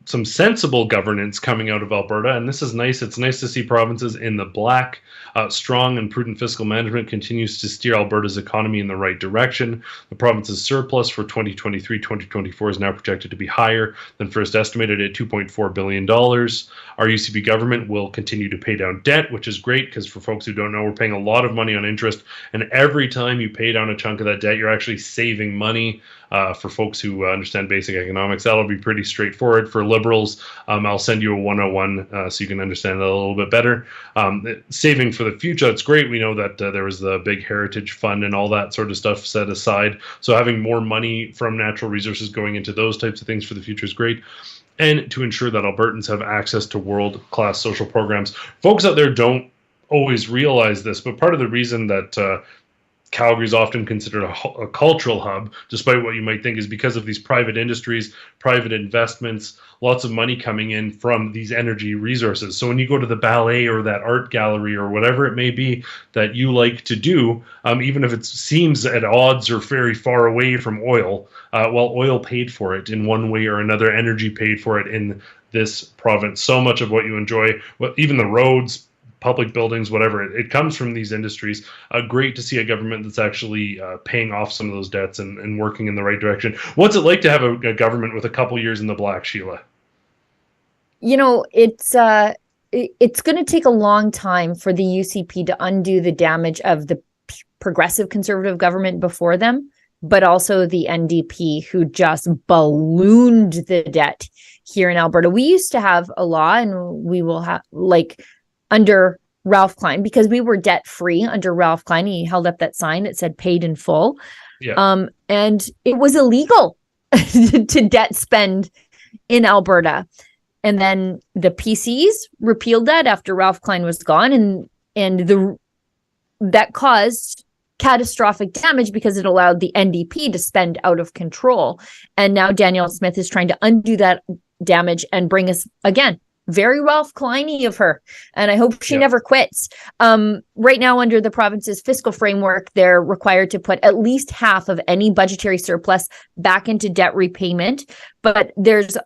some sensible governance coming out of Alberta, and this is nice. It's nice to see provinces in the black. Strong and prudent fiscal management continues to steer Alberta's economy in the right direction. The province's surplus for 2023-2024 is now projected to be higher than first estimated at $2.4 billion. Our UCP government will continue to pay down debt, which is great because for folks who don't know, we're paying a lot of money on interest, and every time you pay down a chunk of that debt, you're actually saving money. For folks who understand basic economics, that'll be pretty straightforward. For liberals, I'll send you a 101 so you can understand that a little bit better. Saving for the future, that's great. We know that there was the big heritage fund and all that sort of stuff set aside. So having more money from natural resources going into those types of things for the future is great. And to ensure that Albertans have access to world-class social programs. Folks out there don't always realize this, but part of the reason that Calgary is often considered a cultural hub, despite what you might think, is because of these private industries, private investments, lots of money coming in from these energy resources. So when you go to the ballet or that art gallery or whatever it may be that you like to do, even if it seems at odds or very far away from oil, oil paid for it in one way or another, energy paid for it in this province. So much of what you enjoy, even the roads, public buildings, whatever, it comes from these industries. Great to see a government that's actually paying off some of those debts and working in the right direction. What's it like to have a government with a couple years in the black, Sheila? It's going to take a long time for the UCP to undo the damage of the progressive conservative government before them, but also the NDP, who just ballooned the debt here in Alberta. We used to have a law, and we will have under Ralph Klein, because we were debt free under Ralph Klein. He held up that sign that said paid in full. Yeah. And it was illegal to debt spend in Alberta. And then the PCs repealed that after Ralph Klein was gone, and that caused catastrophic damage because it allowed the NDP to spend out of control. And now Danielle Smith is trying to undo that damage and bring us, again, very Ralph Klein-y of her. And I hope she never quits. Right now, under the province's fiscal framework, they're required to put at least half of any budgetary surplus back into debt repayment. But there's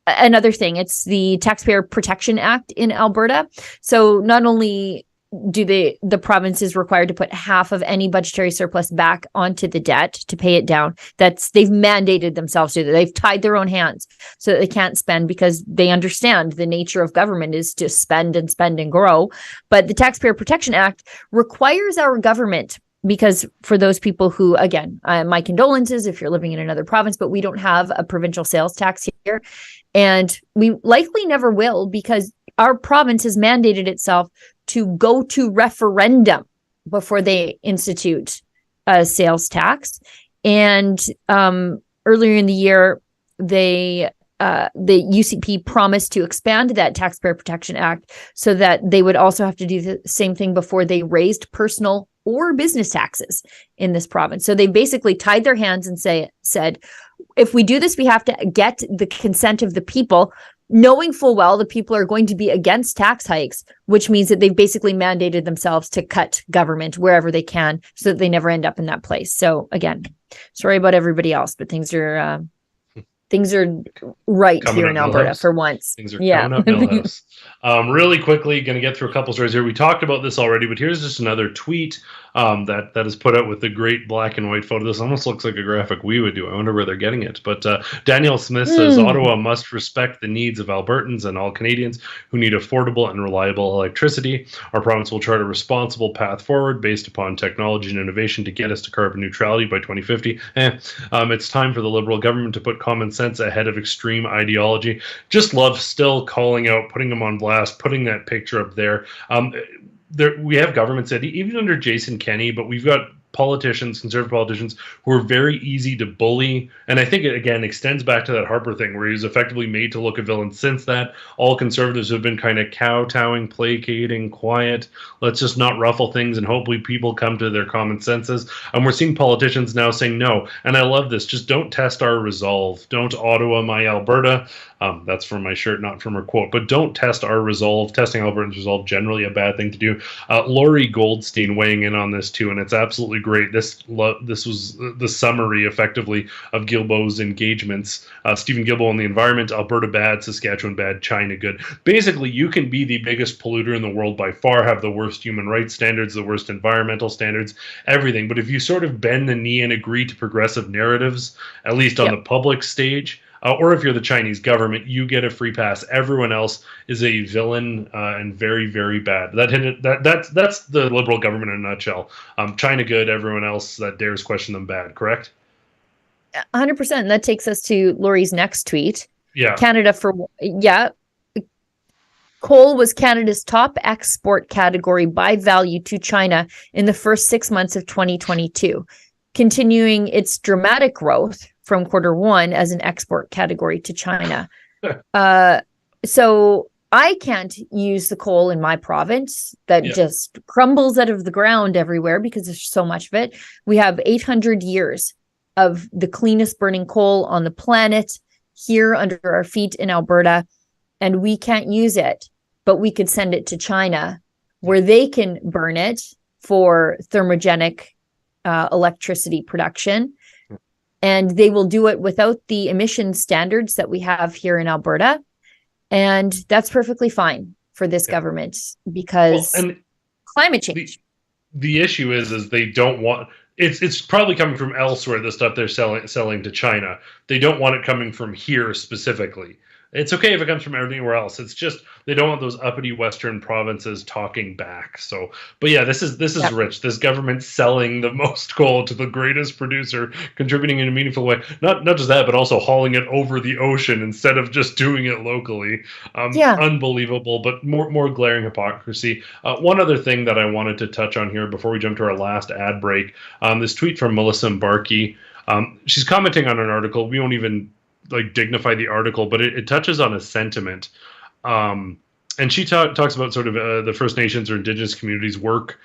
another thing. It's the Taxpayer Protection Act in Alberta. So not only do the province is required to put half of any budgetary surplus back onto the debt to pay it down. They've mandated themselves to that. They've tied their own hands so that they can't spend, because they understand the nature of government is to spend and spend and grow. But the Taxpayer Protection Act requires our government, because for those people who, again, my condolences if you're living in another province, but we don't have a provincial sales tax here. And we likely never will, because our province has mandated itself to go to referendum before they institute a sales tax. And earlier in the year, the UCP promised to expand that Taxpayer Protection Act so that they would also have to do the same thing before they raised personal or business taxes in this province. So they basically tied their hands and said, if we do this, we have to get the consent of the people, knowing full well the people are going to be against tax hikes, which means that they've basically mandated themselves to cut government wherever they can so that they never end up in that place. So again, sorry about everybody else, but things are right coming here in Alberta for once. Things are coming up Millhouse. Really quickly, going to get through a couple stories here. We talked about this already, but here's just another tweet that is put out with the great black and white photo. This almost looks like a graphic we would do. I wonder where they're getting it. But Danielle Smith says, Ottawa must respect the needs of Albertans and all Canadians who need affordable and reliable electricity. Our province will chart a responsible path forward based upon technology and innovation to get us to carbon neutrality by 2050. It's time for the Liberal government to put common sense ahead of extreme ideology. Just love still calling out, putting them on blast, putting that picture up there. We have governments that, even under Jason Kenney, but we've got politicians, conservative politicians, who are very easy to bully. And I think it, again, extends back to that Harper thing where he was effectively made to look a villain. Since that, all conservatives have been kind of kowtowing, placating, quiet. Let's just not ruffle things and hopefully people come to their common senses. And we're seeing politicians now saying no. And I love this. Just don't test our resolve. Don't Ottawa my Alberta. That's from my shirt, not from her quote. But don't test our resolve. Testing Albertans' resolve, generally a bad thing to do. Laurie Goldstein weighing in on this too, and it's absolutely great. This was the summary, effectively, of Guilbeault's engagements. Stephen Guilbeault on the environment: Alberta bad, Saskatchewan bad, China good. Basically, you can be the biggest polluter in the world by far, have the worst human rights standards, the worst environmental standards, everything. But if you sort of bend the knee and agree to progressive narratives, at least on the public stage, or if you're the Chinese government, you get a free pass. Everyone else is a villain and very, very bad. That's the Liberal government in a nutshell. China good, everyone else that dares question them bad, correct? 100%. That takes us to Laurie's next tweet. Yeah. Coal was Canada's top export category by value to China in the first 6 months of 2022, continuing its dramatic growth from Q1 as an export category to China. So I can't use the coal in my province that just crumbles out of the ground everywhere because there's so much of it. We have 800 years of the cleanest burning coal on the planet here under our feet in Alberta, and we can't use it, but we could send it to China where they can burn it for thermogenic electricity production. And they will do it without the emission standards that we have here in Alberta. And that's perfectly fine for this government because climate change. The issue is they don't want... It's probably coming from elsewhere, the stuff they're selling to China. They don't want it coming from here specifically. It's okay if it comes from anywhere else. It's just they don't want those uppity Western provinces talking back. So, but yeah, this is rich. This government selling the most coal to the greatest producer, contributing in a meaningful way. Not just that, but also hauling it over the ocean instead of just doing it locally. Unbelievable, but more glaring hypocrisy. One other thing that I wanted to touch on here before we jump to our last ad break. This tweet from Melissa Mbarkey. She's commenting on an article. We won't even like dignify the article, but it touches on a sentiment. And she talks about sort of the First Nations or Indigenous communities' work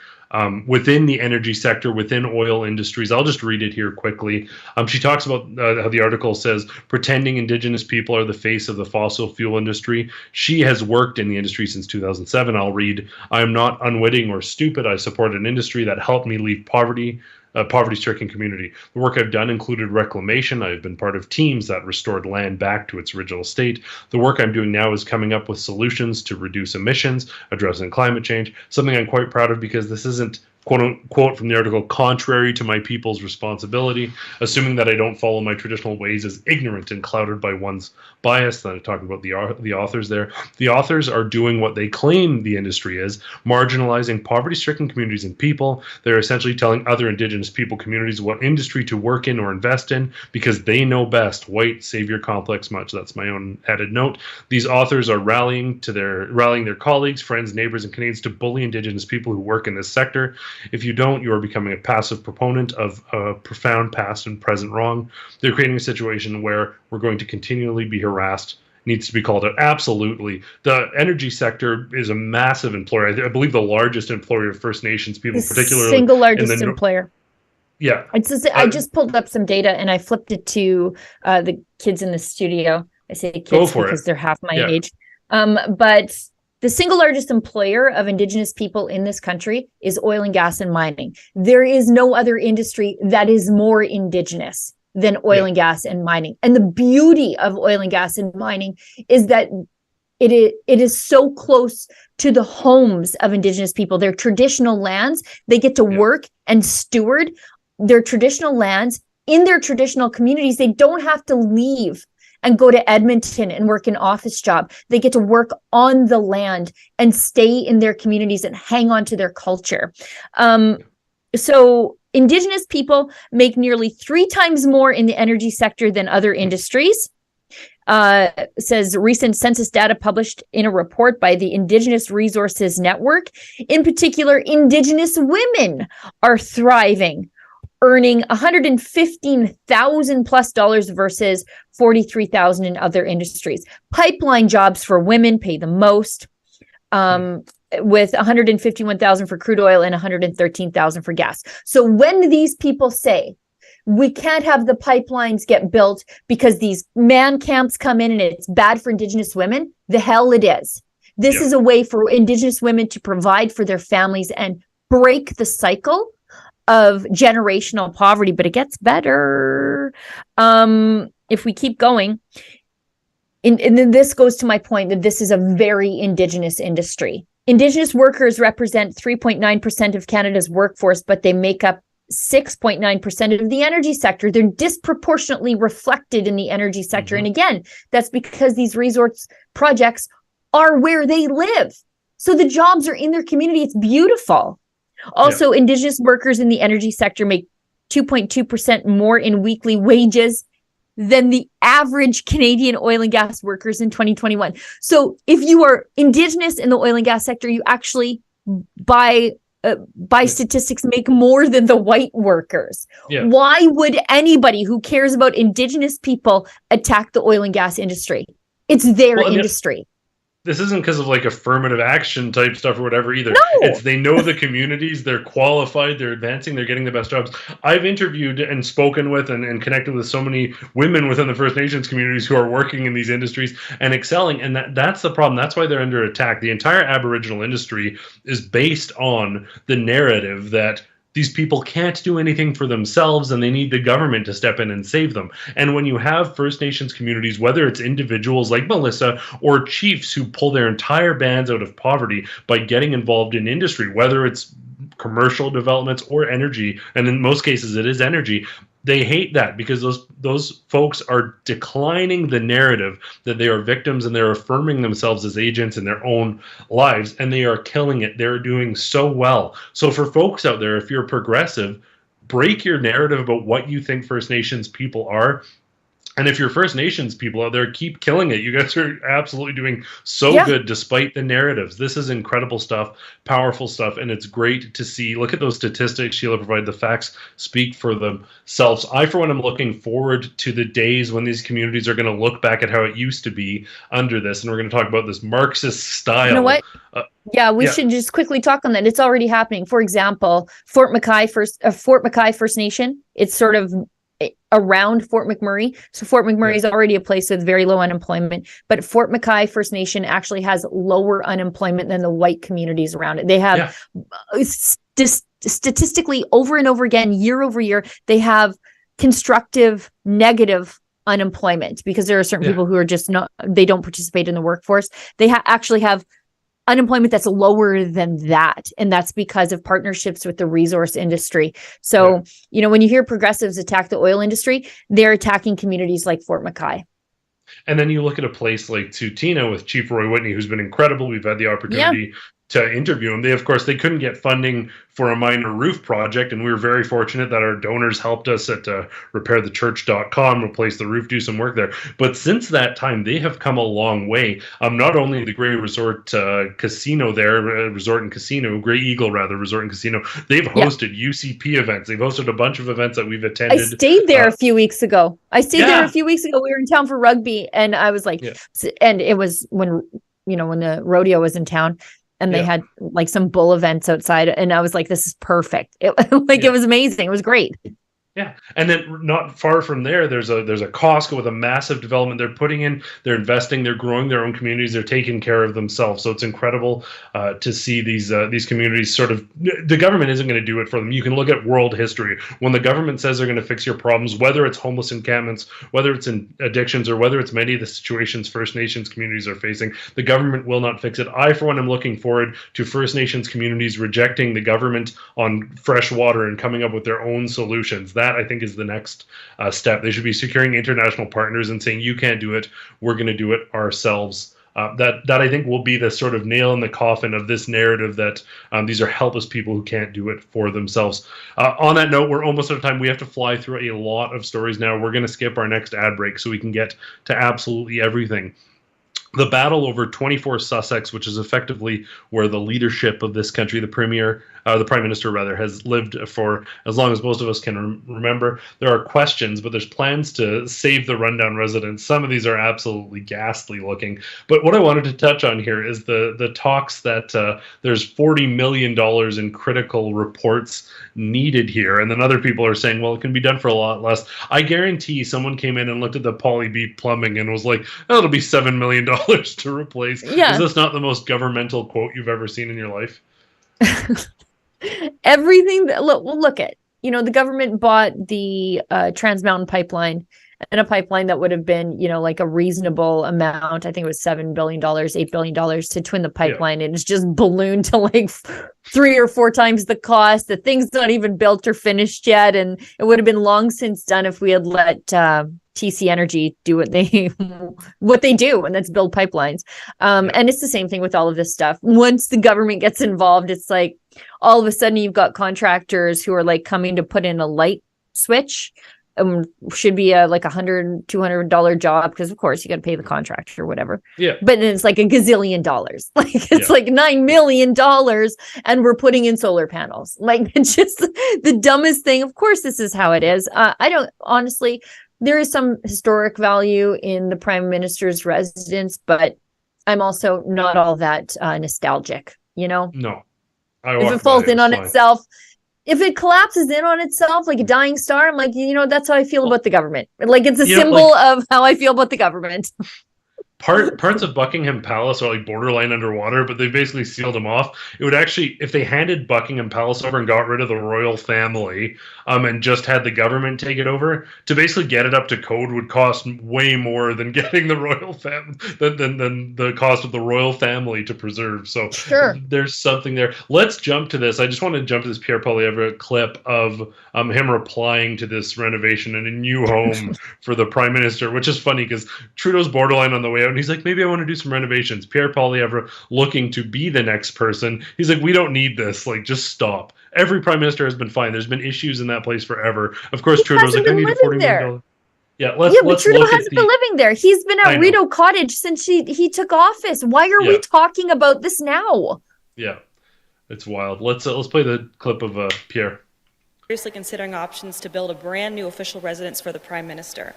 within the energy sector, within oil industries. I'll just read it here quickly. She talks about how the article says, pretending Indigenous people are the face of the fossil fuel industry. She has worked in the industry since 2007. I'll read, I am not unwitting or stupid. I support an industry that helped me leave poverty, a poverty-stricken community. The work I've done included reclamation. I've been part of teams that restored land back to its original state. The work I'm doing now is coming up with solutions to reduce emissions, addressing climate change, something I'm quite proud of because this isn't, quote unquote, from the article, contrary to my people's responsibility. Assuming that I don't follow my traditional ways is ignorant and clouded by one's bias. Then I'm talking about the authors there. The authors are doing what they claim the industry is, marginalizing poverty-stricken communities and people. They're essentially telling other Indigenous people communities what industry to work in or invest in because they know best. White savior complex much. That's my own added note. These authors are rallying their colleagues, friends, neighbors, and Canadians to bully Indigenous people who work in this sector. If you don't, you are becoming a passive proponent of a profound past and present wrong. They're creating a situation where we're going to continually be harassed. Needs to be called out. Absolutely. The energy sector is a massive employer. I believe the largest employer of First Nations people, particularly single largest employer. Yeah. I just pulled up some data and I flipped it to the kids in the studio. I say kids because they're half my age. But the single largest employer of Indigenous people in this country is oil and gas and mining. There is no other industry that is more Indigenous than oil and gas and mining. And the beauty of oil and gas and mining is that it is so close to the homes of Indigenous people, their traditional lands. They get to work and steward their traditional lands in their traditional communities. They don't have to leave and go to Edmonton and work an office job. They get to work on the land and stay in their communities and hang on to their culture. So Indigenous people make nearly 3 times more in the energy sector than other industries. Says recent census data published in a report by the Indigenous Resources Network. In particular, Indigenous women are thriving, earning $115,000 plus versus $43,000 in other industries. Pipeline jobs for women pay the most, with $151,000 for crude oil and $113,000 for gas. So when these people say we can't have the pipelines get built because these man camps come in and it's bad for Indigenous women, the hell it is. This is a way for Indigenous women to provide for their families and break the cycle of generational poverty, but it gets better if we keep going. And then this goes to my point that this is a very Indigenous industry. Indigenous workers represent 3.9% of Canada's workforce, but they make up 6.9% of the energy sector. They're disproportionately reflected in the energy sector. And again, that's because these resource projects are where they live. So the jobs are in their community. It's beautiful. Also, Indigenous workers in the energy sector make 2.2% more in weekly wages than the average Canadian oil and gas workers in 2021. So if you are Indigenous in the oil and gas sector, you actually, by statistics, make more than the white workers. Why would anybody who cares about Indigenous people attack the oil and gas industry? It's their industry. This isn't because of like affirmative action type stuff or whatever either. It's they know the communities, they're qualified, they're advancing, they're getting the best jobs. I've interviewed and spoken with and connected with so many women within the First Nations communities who are working in these industries and excelling. And that's the problem. That's why they're under attack. The entire Aboriginal industry is based on the narrative that these people can't do anything for themselves and they need the government to step in and save them. And when you have First Nations communities, whether it's individuals like Melissa or chiefs who pull their entire bands out of poverty by getting involved in industry, whether it's commercial developments or energy, and in most cases it is energy, they hate that because those folks are declining the narrative that they are victims and they're affirming themselves as agents in their own lives, and they are killing it. They're doing so well. So for folks out there, if you're progressive, break your narrative about what you think First Nations people are And if you're First Nations people out there, keep killing it. You guys are absolutely doing so good despite the narratives. This is incredible stuff, powerful stuff, and it's great to see. Look at those statistics Sheila provided. The facts speak for themselves. I, for one, am looking forward to the days when these communities are going to look back at how it used to be under this, and we're going to talk about this Marxist style. You know what? We should just quickly talk on that. It's already happening. For example, Fort McKay First Nation, it's sort of around Fort McMurray. So Fort McMurray is already a place with very low unemployment, but Fort McKay First Nation actually has lower unemployment than the white communities around it. They have statistically over and over again, year over year, they have constructive negative unemployment because there are certain people who are just they don't participate in the workforce. They actually have unemployment that's lower than that. And that's because of partnerships with the resource industry. So, when you hear progressives attack the oil industry, they're attacking communities like Fort McKay. And then you look at a place like Tutina with Chief Roy Whitney, who's been incredible. We've had the opportunity to interview him. Of course, they couldn't get funding for a minor roof project, and we were very fortunate that our donors helped us at repairthechurch.com replace the roof, do some work there. But since that time, they have come a long way. Not only the Grey Resort Casino there, Resort and Casino, Grey Eagle rather, Resort and Casino, they've hosted UCP events. They've hosted a bunch of events that we've attended. I stayed there a few weeks ago. We were in town for rugby, and I was like, and it was when the rodeo was in town. And they had like some bull events outside, and I was like, "This is perfect." It was amazing. It was great. Yeah, and then not far from there, there's a Costco with a massive development they're putting in. They're investing. They're growing their own communities. They're taking care of themselves. So it's incredible to see these communities sort of. The government isn't going to do it for them. You can look at world history. When the government says they're going to fix your problems, whether it's homeless encampments, whether it's in addictions, or whether it's many of the situations First Nations communities are facing, the government will not fix it. I, for one, am looking forward to First Nations communities rejecting the government on fresh water and coming up with their own solutions. That, I think, is the next step. They should be securing international partners and saying, you can't do it, we're going to do it ourselves. That I think will be the sort of nail in the coffin of this narrative that these are helpless people who can't do it for themselves. On that note, we're almost out of time. We have to fly through a lot of stories now. We're going to skip our next ad break so we can get to absolutely everything. The battle over 24 Sussex, which is effectively where the leadership of this country, the Prime Minister rather, has lived for as long as most of us can remember. There are questions, but there's plans to save the rundown residents. Some of these are absolutely ghastly looking. But what I wanted to touch on here is the talks that there's $40 million in critical reports needed here. And then other people are saying, well, it can be done for a lot less. I guarantee someone came in and looked at the Poly B plumbing and was like, oh, it'll be $7 million to replace. Is this not the most governmental quote you've ever seen in your life? Everything that look at, the government bought the Trans Mountain pipeline, and a pipeline that would have been, like a reasonable amount. I think it was $7 billion, $8 billion to twin the pipeline. And it's just ballooned to like 3 or 4 times the cost. The thing's not even built or finished yet. And it would have been long since done if we had let TC Energy do what they do, and that's build pipelines. And it's the same thing with all of this stuff. Once the government gets involved, it's like all of a sudden you've got contractors who are like coming to put in a light switch. Should be like $100, $200 job, because of course you got to pay the contractor or whatever. But then it's like $1 gazillion. Like it's like $9 million, and we're putting in solar panels. Like it's just the dumbest thing. Of course, this is how it is. I don't honestly. There is some historic value in the Prime Minister's residence, but I'm also not all that nostalgic. No. If it falls in on itself. If it collapses in on itself like a dying star, I'm like, that's how I feel about the government. Like it's a symbol of how I feel about the government. Parts of Buckingham Palace are like borderline underwater, but they basically sealed them off. It would actually, if they handed Buckingham Palace over and got rid of the royal family, and just had the government take it over, to basically get it up to code would cost way more than getting the royal than the cost of the royal family to preserve. So there's something there. Let's jump to this. I just want to jump to this Pierre Poilievre clip of him replying to this renovation and a new home for the Prime Minister, which is funny because Trudeau's borderline on the way out. And he's like, maybe I want to do some renovations. Pierre Poilievre looking to be the next person. He's like, we don't need this. Like, just stop. Every prime minister has been fine. There's been issues in that place forever. Of course, Trudeau's like, I need a $40 million. But Trudeau hasn't been living there. He's been at Rideau Cottage since he took office. Why are we talking about this now? Yeah, it's wild. Let's play the clip of Pierre. Seriously considering options to build a brand new official residence for the Prime Minister.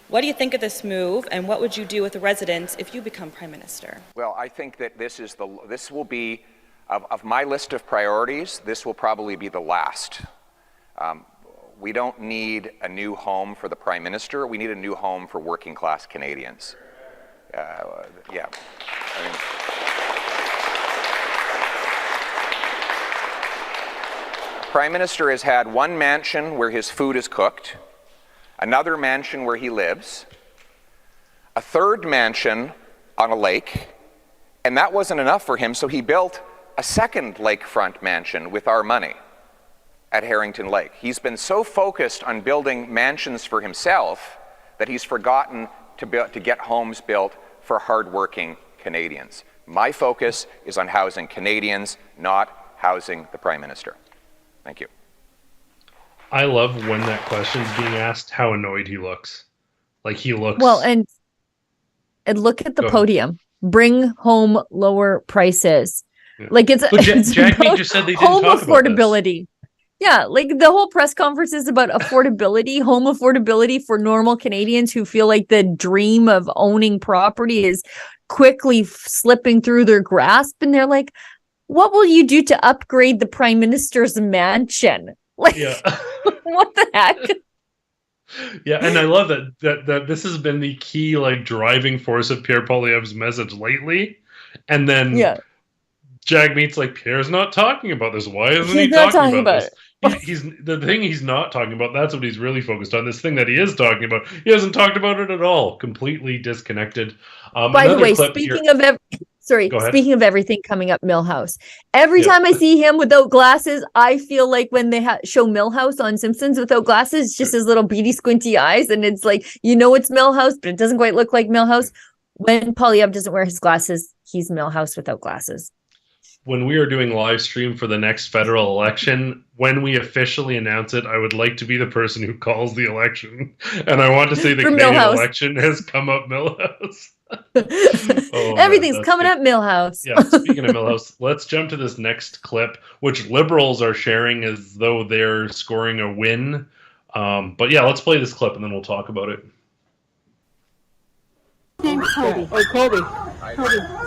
What do you think of this move, and what would you do with the residence if you become Prime Minister? Well, I think that this will be, of my list of priorities, this will probably be the last. We don't need a new home for the Prime Minister. We need a new home for working class Canadians. Prime Minister has had one mansion where his food is cooked, another mansion where he lives, a third mansion on a lake, and that wasn't enough for him, so he built a second lakefront mansion with our money at Harrington Lake. He's been so focused on building mansions for himself that he's forgotten to get homes built for hardworking Canadians. My focus is on housing Canadians, not housing the Prime Minister. Thank you. I love when that question's being asked how annoyed he looks. Like he looks... Well, and look at the podium. Bring home lower prices. Yeah. Like it's Jagmeet just said they didn't home talk affordability. About this. Yeah, like the whole press conference is about affordability, home affordability for normal Canadians who feel like the dream of owning property is quickly slipping through their grasp. And they're like, what will you do to upgrade the Prime Minister's mansion? Like, what the heck? Yeah, and I love that this has been the key driving force of Pierre Poilievre's message lately. And then Jagmeet's like, Pierre's not talking about this. Why isn't he talking about this? He's the thing he's not talking about. That's what he's really focused on. This thing that he is talking about, he hasn't talked about it at all. Completely disconnected. By the way, speaking of everything coming up, Milhouse. Every time I see him without glasses, I feel like when they show Milhouse on Simpsons without glasses, it's just his little beady, squinty eyes, and it's like it's Milhouse, but it doesn't quite look like Milhouse. When Poilievre doesn't wear his glasses, he's Milhouse without glasses. When we are doing live stream for the next federal election, when we officially announce it, I would like to be the person who calls the election. And I want to say the Canadian election has come up Milhouse. Everything's coming up Milhouse. Yeah, speaking of Milhouse, let's jump to this next clip, which Liberals are sharing as though they're scoring a win. But yeah, let's play this clip and then we'll talk about it. Colby. Oh, Colby.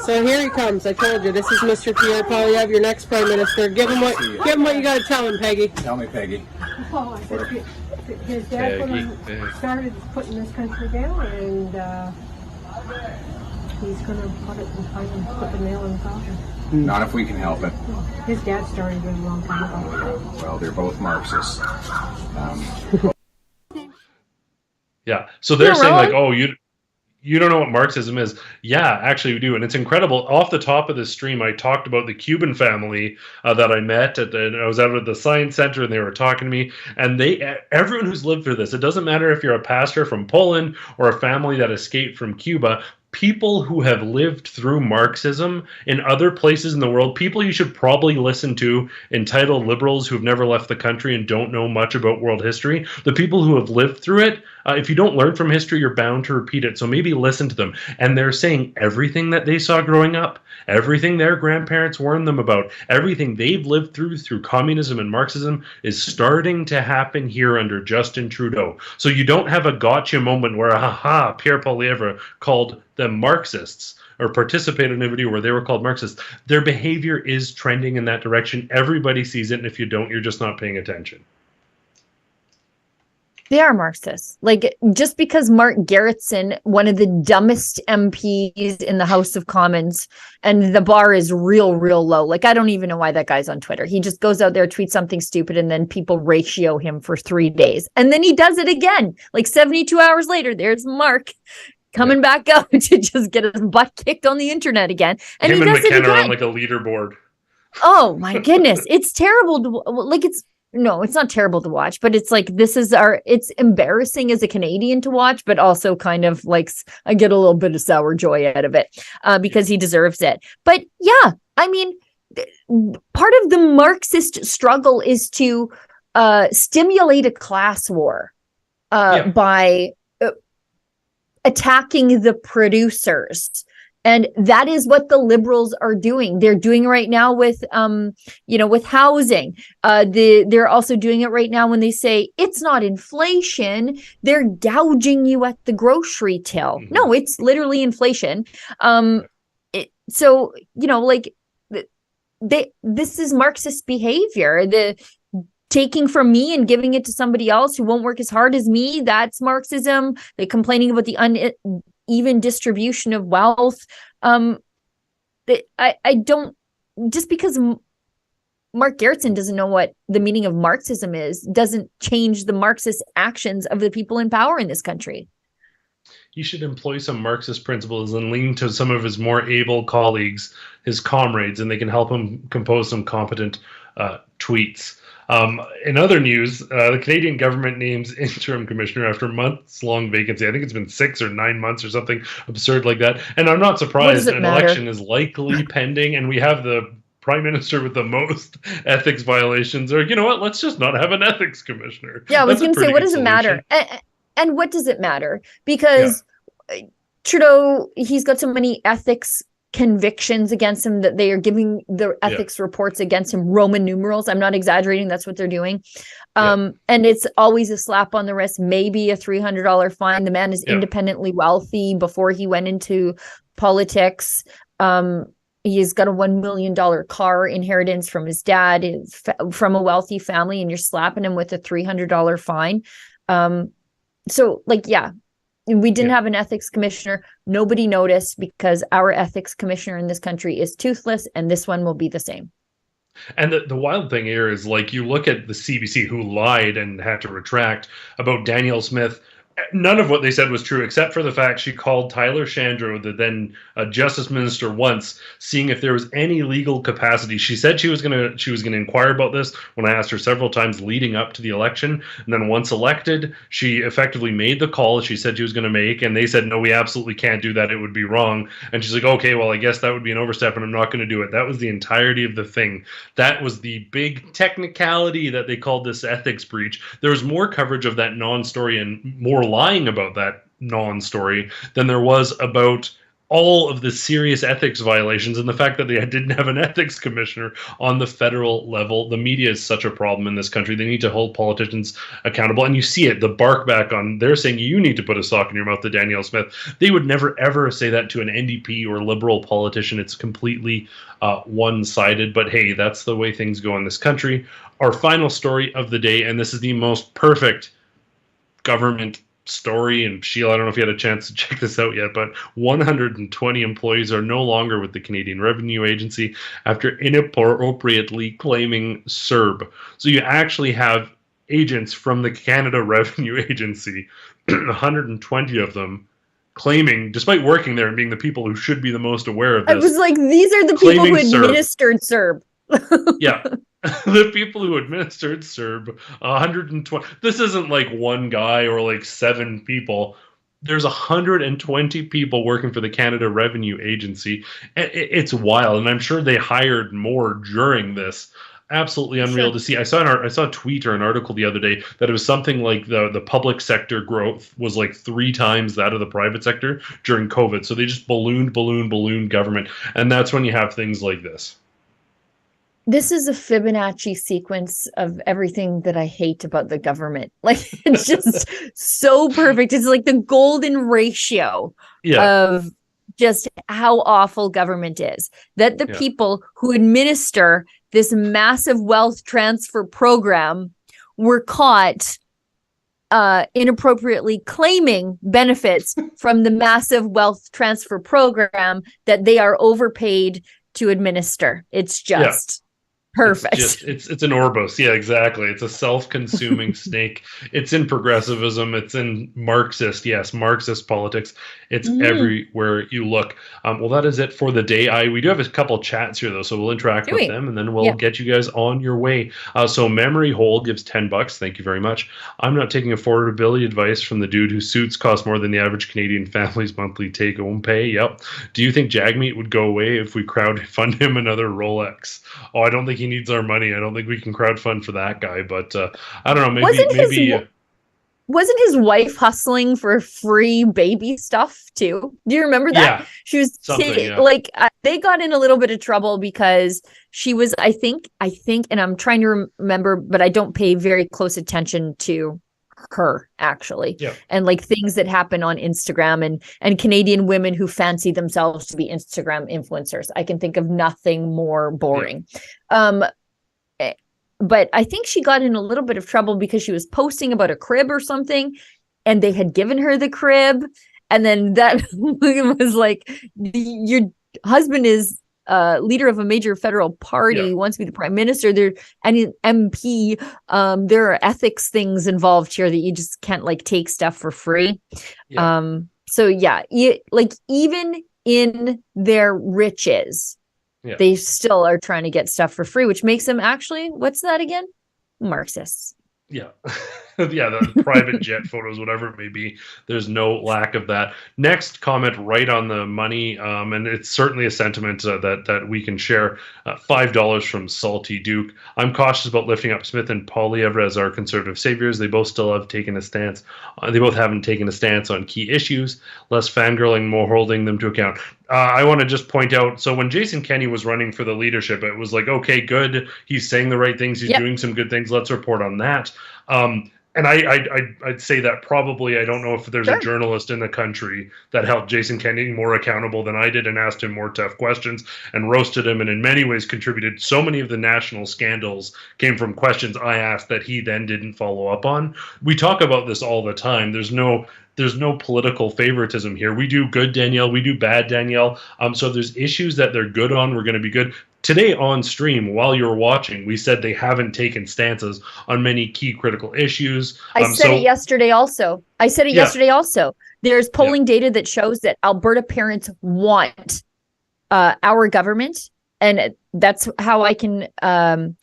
So here he comes. I told you, this is Mr. Pierre Poilievre, your next Prime Minister. Give him what you got to tell him, Peggy. Tell me, Peggy. Oh, I said, his dad started putting this country down, and he's going to put it and finally put the nail in the coffin. Not if we can help it. His dad started it a long time ago. Well, they're both Marxists. Yeah, so they're saying you don't know what Marxism is. Yeah, actually we do. And it's incredible. Off the top of this stream, I talked about the Cuban family that I met. I was out at the Science Center and they were talking to me. And everyone who's lived through this, it doesn't matter if you're a pastor from Poland or a family that escaped from Cuba, people who have lived through Marxism in other places in the world, people you should probably listen to, entitled liberals who've never left the country and don't know much about world history, the people who have lived through it, if you don't learn from history, you're bound to repeat it. So maybe listen to them. And they're saying everything that they saw growing up, everything their grandparents warned them about, everything they've lived through communism and Marxism is starting to happen here under Justin Trudeau. So you don't have a gotcha moment where, Pierre Poilievre called them Marxists or participated in a video where they were called Marxists. Their behavior is trending in that direction. Everybody sees it. And if you don't, you're just not paying attention. They are Marxists. Like, just because Mark Gerritsen, one of the dumbest MPs in the House of Commons, and the bar is real, real low. Like, I don't even know why that guy's on Twitter. He just goes out there, tweets something stupid, and then people ratio him for 3 days. And then he does it again. Like 72 hours later, there's Mark coming back out to just get his butt kicked on the internet again. And him he does McKenna it again. on like a leaderboard. Oh my goodness. It's terrible to no, it's not terrible to watch, but it's like, it's embarrassing as a Canadian to watch, but also kind of like, I get a little bit of sour joy out of it because he deserves it. But yeah, I mean, part of the Marxist struggle is to stimulate a class war by attacking the producers. And that is what the Liberals are doing. They're doing it right now with, with housing. They're also doing it right now when they say it's not inflation. They're gouging you at the grocery till. No, it's literally inflation. This is Marxist behavior. The taking from me and giving it to somebody else who won't work as hard as me. That's Marxism. They're complaining about the uneven distribution of wealth. I don't, just because Mark Gerritsen doesn't know what the meaning of Marxism is, doesn't change the Marxist actions of the people in power in this country. He should employ some Marxist principles and lean to some of his more able colleagues, his comrades, and they can help him compose some competent tweets. In other news, the Canadian government names interim commissioner after months-long vacancy. I think it's been 6 or 9 months or something absurd like that. And I'm not surprised. An election is likely pending, and we have the prime minister with the most ethics violations. Or, you know what, let's just not have an ethics commissioner. Yeah, I was going to say, what does it matter? And what does it matter? Because Trudeau, he's got so many ethics convictions against him that they are giving the ethics reports against him Roman numerals. I'm not exaggerating. That's what they're doing. And it's always a slap on the wrist, maybe a $300 fine. The man is independently wealthy before he went into politics. He's got a $1 million car inheritance from his dad, from a wealthy family, and you're slapping him with a $300 fine. We didn't have an ethics commissioner. Nobody noticed because our ethics commissioner in this country is toothless, and this one will be the same. And the wild thing here is, like, you look at the CBC, who lied and had to retract about Danielle Smith. None of what they said was true, except for the fact she called Tyler Shandro, the then justice minister, once, seeing if there was any legal capacity. She said she was gonna inquire about this when I asked her several times leading up to the election. And then once elected, she effectively made the call she said she was going to make, and they said, no, we absolutely can't do that. It would be wrong. And she's like, okay, well, I guess that would be an overstep, and I'm not going to do it. That was the entirety of the thing. That was the big technicality that they called this ethics breach. There was more coverage of that non-story and more lying about that non-story than there was about all of the serious ethics violations and the fact that they didn't have an ethics commissioner on the federal level. The media is such a problem in this country. They need to hold politicians accountable. And you see it, the bark back on, they're saying you need to put a sock in your mouth to Danielle Smith. They would never, ever say that to an NDP or Liberal politician. It's completely one-sided. But hey, that's the way things go in this country. Our final story of the day, and this is the most perfect government story, and Sheila, I don't know if you had a chance to check this out yet, but 120 employees are no longer with the Canadian Revenue Agency after inappropriately claiming CERB. So you actually have agents from the Canada Revenue Agency, 120 of them, claiming, despite working there and being the people who should be the most aware of this. I was like, these are the people who administered CERB. Yeah. The people who administered CERB, 120. This isn't like one guy or like 7 people. There's 120 people working for the Canada Revenue Agency. It's wild, and I'm sure they hired more during this. Absolutely unreal to see. I saw a tweet or an article the other day that it was something like the public sector growth was like 3 times that of the private sector during COVID. So they just ballooned government, and that's when you have things like this. This is a Fibonacci sequence of everything that I hate about the government. Like, it's just so perfect. It's like the golden ratio of just how awful government is. That the people who administer this massive wealth transfer program were caught inappropriately claiming benefits from the massive wealth transfer program that they are overpaid to administer. It's just... perfect. It's an Orbos. Yeah, exactly. It's a self-consuming snake. It's in progressivism. It's in Marxist politics. It's everywhere you look. Well, that is it for the day. We do have a couple chats here, though, so we'll interact with them, and then we'll get you guys on your way. So Memory Hole gives $10. Thank you very much. I'm not taking affordability advice from the dude whose suits cost more than the average Canadian family's monthly take-home pay. Yep. Do you think Jagmeet would go away if we crowdfund him another Rolex? Oh, I don't think he needs our money. I don't think we can crowdfund for that guy, but I don't know. Maybe wasn't his wife hustling for free baby stuff too? Do you remember that? Yeah, She was yeah. like, they got in a little bit of trouble because she was, I think, and I'm trying to remember, but I don't pay very close attention to her actually. Yeah. And like things that happen on Instagram and Canadian women who fancy themselves to be Instagram influencers. I can think of nothing more boring. Yeah. But I think she got in a little bit of trouble because she was posting about a crib or something, and they had given her the crib. And then that was like, your husband is leader of a major federal party, wants to be the prime minister. And an MP, there are ethics things involved here that you just can't like take stuff for free. Yeah. So yeah, like even in their riches, they still are trying to get stuff for free, which makes them actually, what's that again? Marxists. Yeah. Yeah, the private jet photos, whatever it may be. There's no lack of that. Next comment, right on the money, and it's certainly a sentiment that we can share. $5 from Salty Duke. I'm cautious about lifting up Smith and Poilievre as our conservative saviors. They both still have taken a stance. They both haven't taken a stance on key issues. Less fangirling, more holding them to account. I want to just point out, so when Jason Kenney was running for the leadership, it was like, okay, good. He's saying the right things. He's doing some good things. Let's report on that. And I'd say that probably, I don't know if there's a journalist in the country that held Jason Kenney more accountable than I did and asked him more tough questions and roasted him, and in many ways contributed. So many of the national scandals came from questions I asked that he then didn't follow up on. We talk about this all the time. There's no political favoritism here. We do good Danielle, we do bad Danielle. So if there's issues that they're good on, we're going to be good. Today on stream, while you're watching, we said they haven't taken stances on many key critical issues. I said it yesterday also. There's polling data that shows that Alberta parents want our government, and that's how I can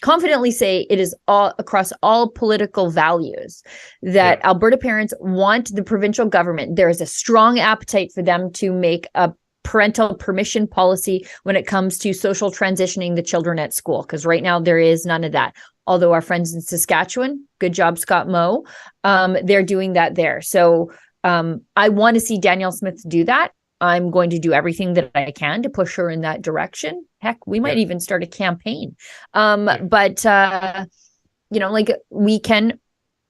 confidently say it is all across all political values that Alberta parents want the provincial government. There is a strong appetite for them to make a parental permission policy when it comes to social transitioning the children at school, because right now there is none of that. Although our friends in Saskatchewan, good job, Scott Moe, they're doing that there. So I want to see Danielle Smith do that. I'm going to do everything that I can to push her in that direction. Heck, we might even start a campaign. But, like we can,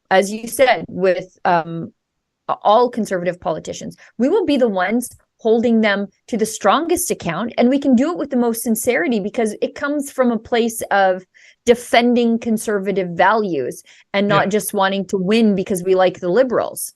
as you said, with all conservative politicians, we will be the ones holding them to the strongest account. And we can do it with the most sincerity because it comes from a place of defending conservative values and not just wanting to win because we like the Liberals.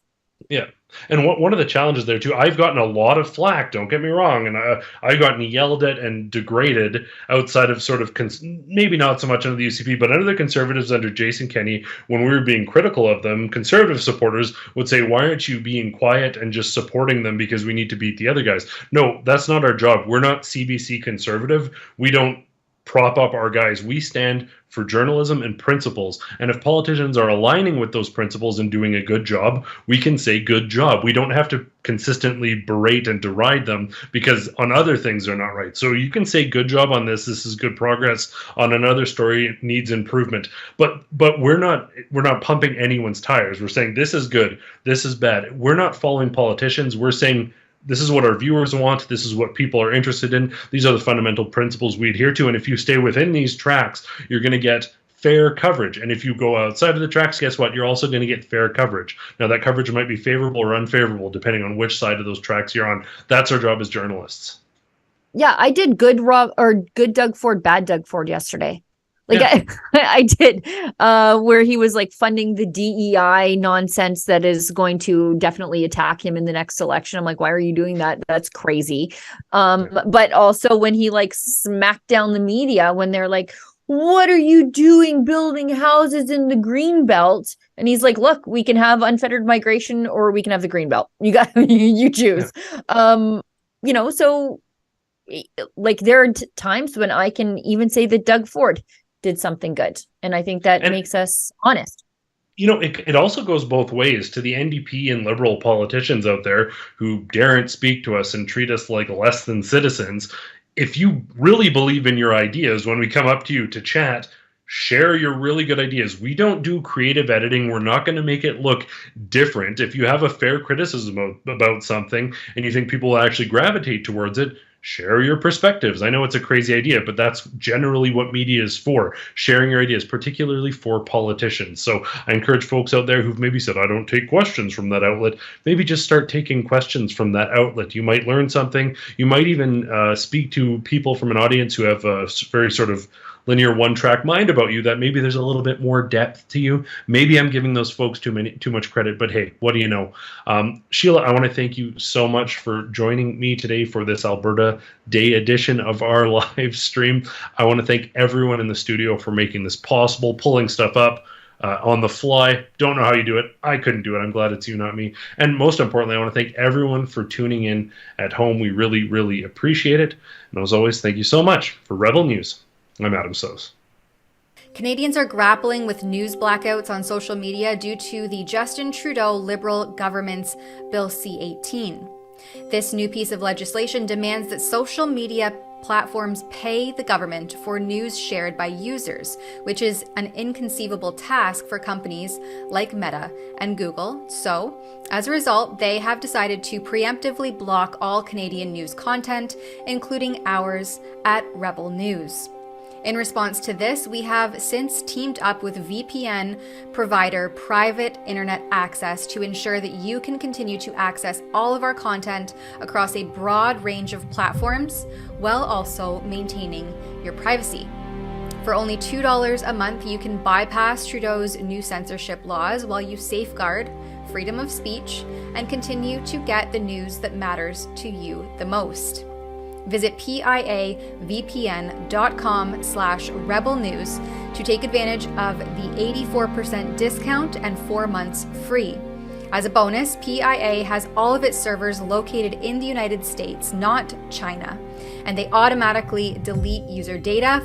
Yeah. And one of the challenges there, too, I've gotten a lot of flack, don't get me wrong, and I've gotten yelled at and degraded outside of sort of, maybe not so much under the UCP, but under the Conservatives under Jason Kenney, when we were being critical of them, Conservative supporters would say, why aren't you being quiet and just supporting them because we need to beat the other guys? No, that's not our job. We're not CBC Conservative. We don't prop up our guys. We stand for journalism and principles. And if politicians are aligning with those principles and doing a good job, we can say good job. We don't have to consistently berate and deride them because on other things they're not right. So you can say good job on this. This is good progress. On another story, it needs improvement. But we're not pumping anyone's tires. We're saying this is good. This is bad. We're not following politicians. We're saying this is what our viewers want. This is what people are interested in. These are the fundamental principles we adhere to. And if you stay within these tracks, you're going to get fair coverage. And if you go outside of the tracks, guess what? You're also going to get fair coverage. Now, that coverage might be favorable or unfavorable, depending on which side of those tracks you're on. That's our job as journalists. Yeah, I did good Doug Ford, bad Doug Ford yesterday. I did, where he was like funding the DEI nonsense that is going to definitely attack him in the next election. I'm like, why are you doing that? That's crazy. But also when he like smacked down the media when they're like, what are you doing building houses in the green belt? And he's like, look, we can have unfettered migration or we can have the green belt. You choose. So like there are times when I can even say that Doug Ford did something good. And I think that makes us honest. It also goes both ways to the NDP and Liberal politicians out there who daren't speak to us and treat us like less than citizens. If you really believe in your ideas, when we come up to you to chat, share your really good ideas. We don't do creative editing. We're not going to make it look different. If you have a fair criticism about something and you think people will actually gravitate towards it, share your perspectives. I know it's a crazy idea, but that's generally what media is for, sharing your ideas, particularly for politicians. So I encourage folks out there who've maybe said, I don't take questions from that outlet, maybe just start taking questions from that outlet. You might learn something. You might even speak to people from an audience who have a very sort of linear one-track mind about you, that maybe there's a little bit more depth to you. Maybe I'm giving those folks too much credit, but hey, what do you know? Sheila, I want to thank you so much for joining me today for this Alberta Day edition of our live stream. I want to thank everyone in the studio for making this possible, pulling stuff up on the fly. Don't know how you do it. I couldn't do it. I'm glad it's you, not me. And most importantly, I want to thank everyone for tuning in at home. We really, really appreciate it. And as always, thank you so much. For Rebel News, I'm Adam Sos. Canadians are grappling with news blackouts on social media due to the Justin Trudeau Liberal government's Bill C-18. This new piece of legislation demands that social media platforms pay the government for news shared by users, which is an inconceivable task for companies like Meta and Google. So, as a result, they have decided to preemptively block all Canadian news content, including ours at Rebel News. In response to this, we have since teamed up with VPN provider Private Internet Access to ensure that you can continue to access all of our content across a broad range of platforms while also maintaining your privacy. For only $2 a month, you can bypass Trudeau's new censorship laws while you safeguard freedom of speech and continue to get the news that matters to you the most. Visit piavpn.com/rebelnews to take advantage of the 84% discount and 4 months free. As a bonus, PIA has all of its servers located in the United States, not China, and they automatically delete user data